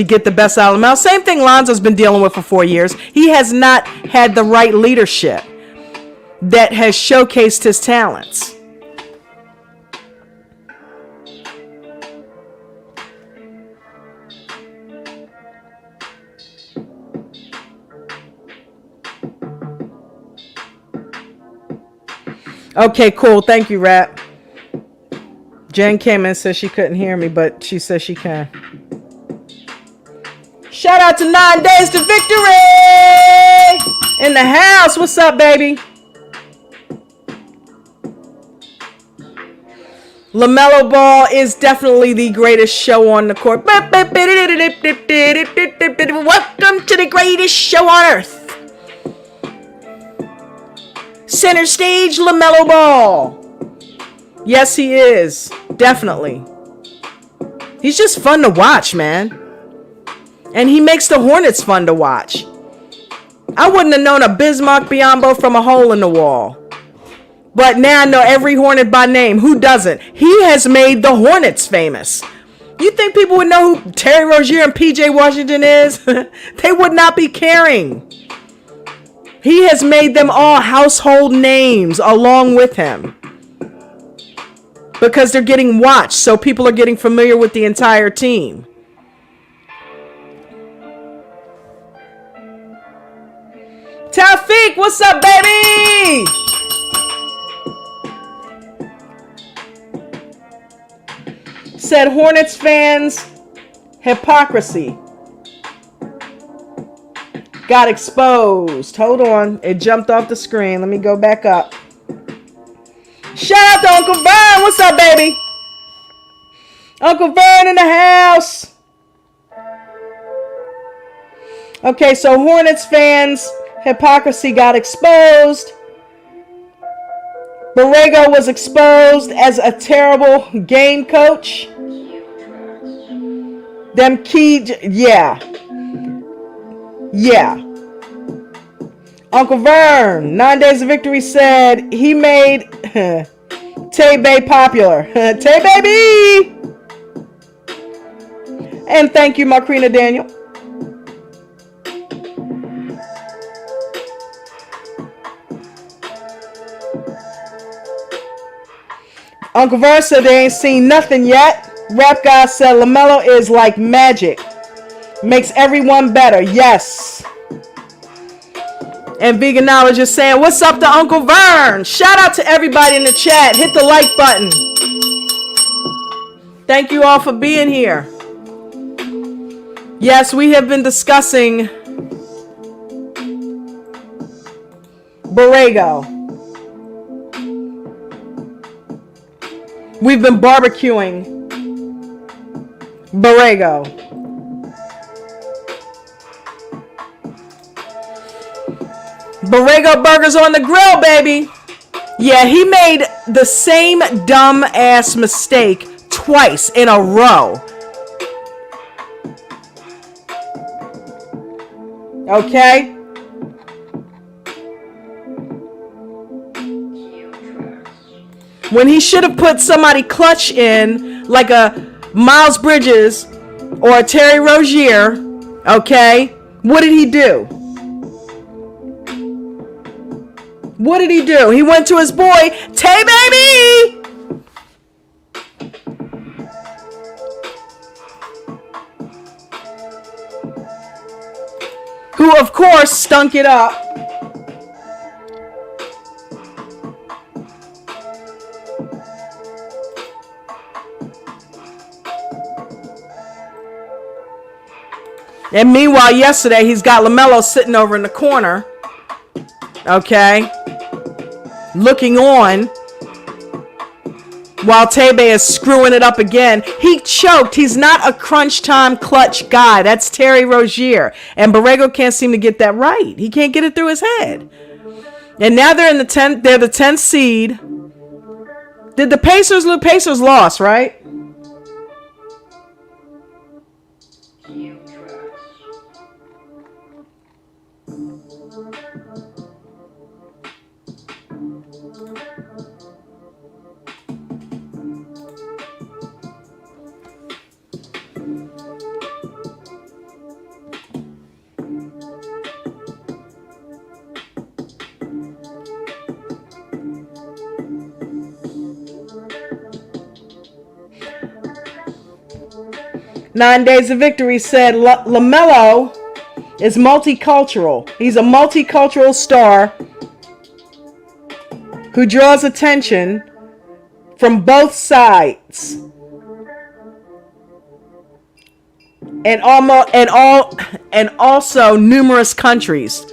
get the best out of Lamelo. Same thing Lonzo's been dealing with for 4 years. He has not had the right leadership that has showcased his talents. Okay, cool. Thank you, Rap. Jen came in and said she couldn't hear me, but she says she can. Shout out to 9 Days to Victory in the house. What's up, baby? LaMelo Ball is definitely the greatest show on the court. Welcome to the greatest show on earth. Center stage, LaMelo Ball. Yes, he is. Definitely. He's just fun to watch, man. And he makes the Hornets fun to watch. I wouldn't have known a Bismarck Biyombo from a hole in the wall. But now I know every Hornet by name. Who doesn't? He has made the Hornets famous. You think people would know who Terry Rozier and PJ Washington is? They would not be caring. He has made them all household names along with him. Because they're getting watched, so people are getting familiar with the entire team. Taufik, what's up, baby? Said Hornets fans, hypocrisy. Got exposed. Hold on. It jumped off the screen. Let me go back up. Shout out to Uncle Vern. What's up, baby? Uncle Vern in the house. Okay, so Hornets fans, hypocrisy got exposed. Borrego was exposed as a terrible game coach. Them key, yeah. Yeah. Uncle Vern, 9 Days of Victory said he made Tay Bay popular. Tay Baby! And thank you, Macrina Daniel. Uncle Vern said they ain't seen nothing yet. Rap guy said LaMelo is like magic. Makes everyone better. Yes. And Vegan Knowledge is saying, what's up to Uncle Vern? Shout out to everybody in the chat. Hit the like button. Thank you all for being here. Yes, we have been discussing Borrego. We've been barbecuing Borrego. Borrego burgers on the grill, baby. Yeah, he made the same dumb ass mistake twice in a row. Okay? When he should have put somebody clutch in, like a Miles Bridges or a Terry Rozier, okay? What did he do? What did he do? He went to his boy, Tay Baby, who of course stunk it up. And meanwhile, yesterday, he's got Lamelo sitting over in the corner, okay, looking on, while Tebe is screwing it up again. He choked. He's not a crunch time clutch guy. That's Terry Rozier. And Borrego can't seem to get that right. He can't get it through his head. And now they're in the 10th. They're the 10th seed. Did the Pacers lose? Pacers lost, right? 9 Days of Victory said Lamelo is multicultural. He's a multicultural star who draws attention from both sides and also numerous countries.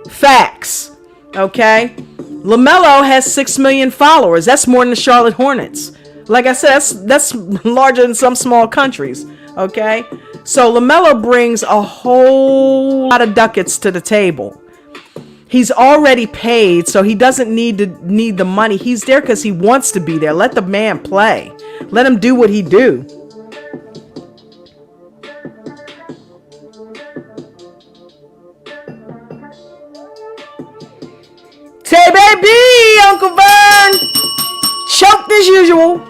Facts. Okay? Lamelo has 6 million followers. That's more than the Charlotte Hornets. Like I said, that's larger than some small countries. Okay? So Lamelo brings a whole lot of ducats to the table. He's already paid, so he doesn't need the money. He's there because he wants to be there. Let the man play. Let him do what he do. Say baby, Uncle Vern. Choked as usual.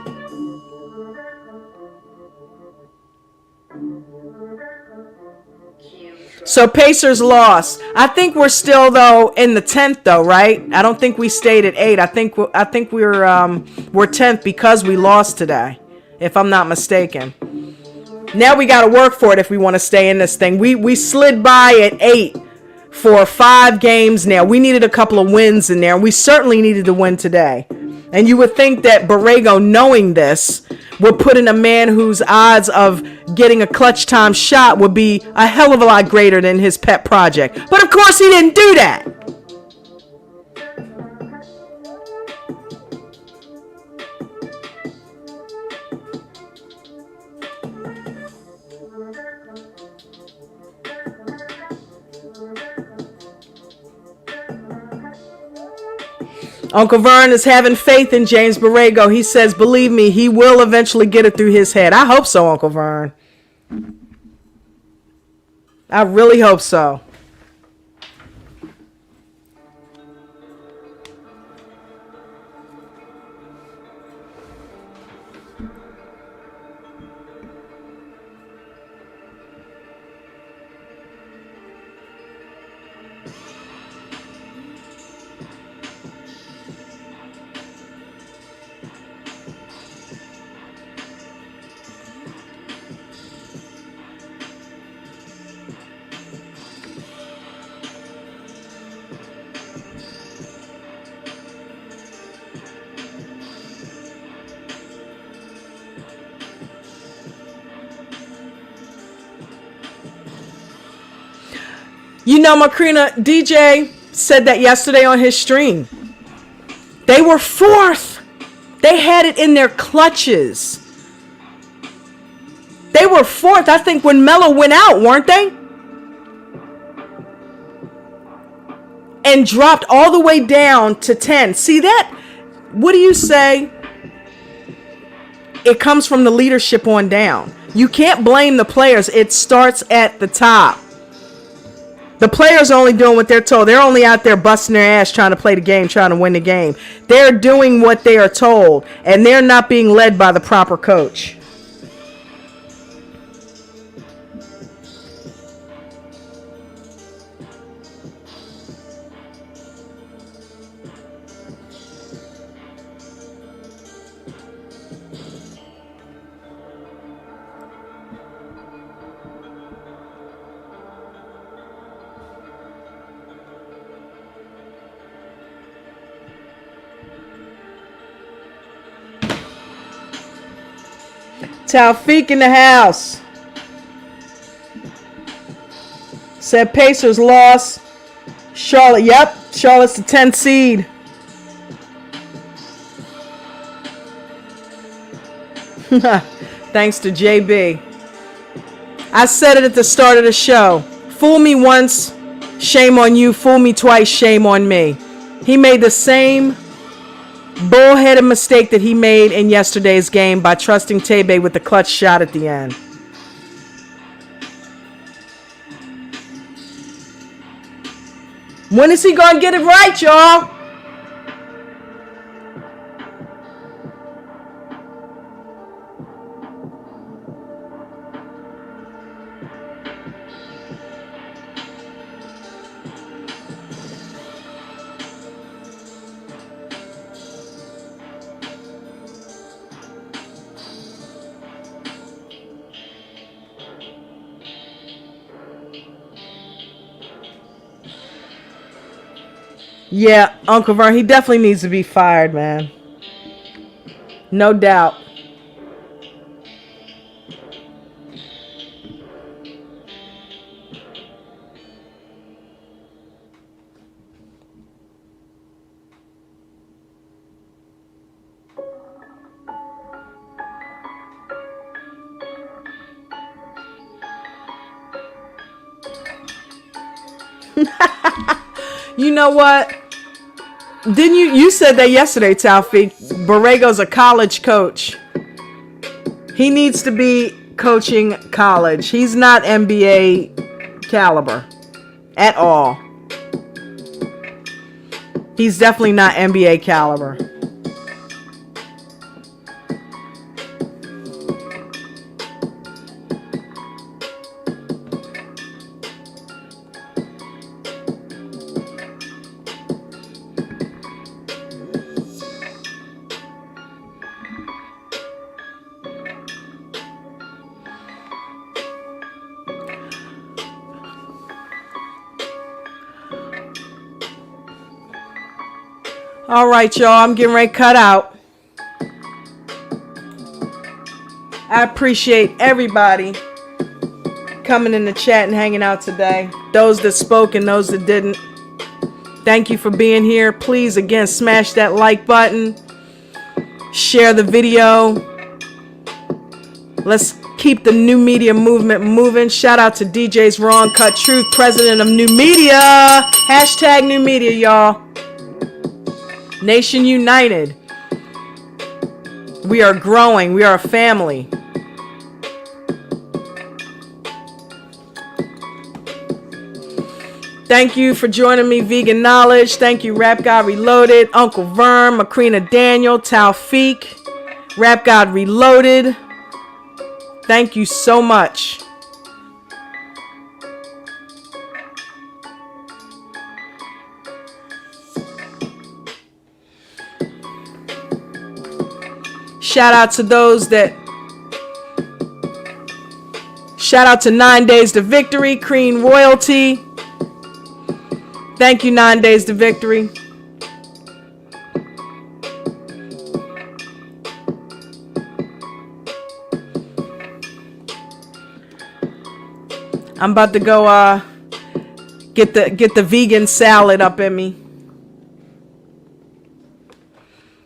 So Pacers lost. I think we're still though in the 10th though, right? I don't think we stayed at 8. I think we're 10th because we lost today, if I'm not mistaken. Now we got to work for it if we want to stay in this thing. We slid by at 8 for 5 games now. We needed a couple of wins in there, and we certainly needed to win today. And you would think that Borrego, knowing this, would put in a man whose odds of getting a clutch time shot would be a hell of a lot greater than his pet project. But of course he didn't do that. Uncle Vern is having faith in James Borrego. He says, believe me, he will eventually get it through his head. I hope so, Uncle Vern. I really hope so. You know, Macrina, DJ said that yesterday on his stream. They were 4th. They had it in their clutches. They were 4th, I think, when Melo went out, weren't they? And dropped all the way down to 10. See that? What do you say? It comes from the leadership on down. You can't blame the players. It starts at the top. The players are only doing what they're told. They're only out there busting their ass trying to play the game, trying to win the game. They're doing what they are told, and they're not being led by the proper coach. Taufik in the house. Said Pacers lost. Charlotte, yep. Charlotte's the 10th seed. Thanks to JB. I said it at the start of the show. Fool me once, shame on you. Fool me twice, shame on me. He made the same bullheaded mistake that he made in yesterday's game by trusting Tebe with the clutch shot at the end. When is he going to get it right, y'all? Yeah, Uncle Vern, he definitely needs to be fired, man. No doubt. You know what? Didn't you said that yesterday, Taufik? Borrego's a college coach. He needs to be coaching college. He's not NBA caliber at all. He's definitely not NBA caliber. All right, y'all, I'm getting ready to cut out. I appreciate everybody coming in the chat and hanging out today. Those that spoke and those that didn't. Thank you for being here. Please, again, smash that like button. Share the video. Let's keep the new media movement moving. Shout out to DJ's Raw Uncut Truth, president of New Media. Hashtag New Media, y'all. Nation United. We are growing. We are a family. Thank you for joining me, Vegan Knowledge. Thank you, Rap God Reloaded, Uncle Vern, Macrina Daniel, Taufik, Rap God Reloaded. Thank you so much. Shout out to those that... Shout out to 9 Days to Victory, Crean Royalty. Thank you, 9 Days to Victory. I'm about to go get the vegan salad up in me.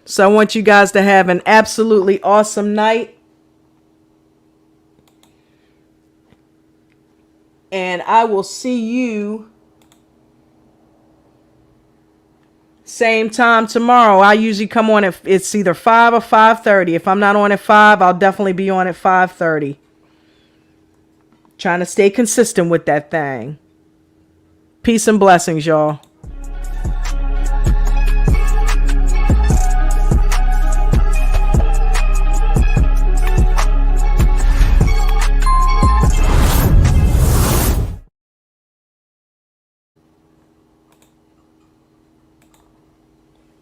So I want you guys to have an absolutely awesome night. And I will see you same time tomorrow. I usually come on at it's either 5 or 5:30. If I'm not on at 5, I'll definitely be on at 5:30. Trying to stay consistent with that thing. Peace and blessings, y'all.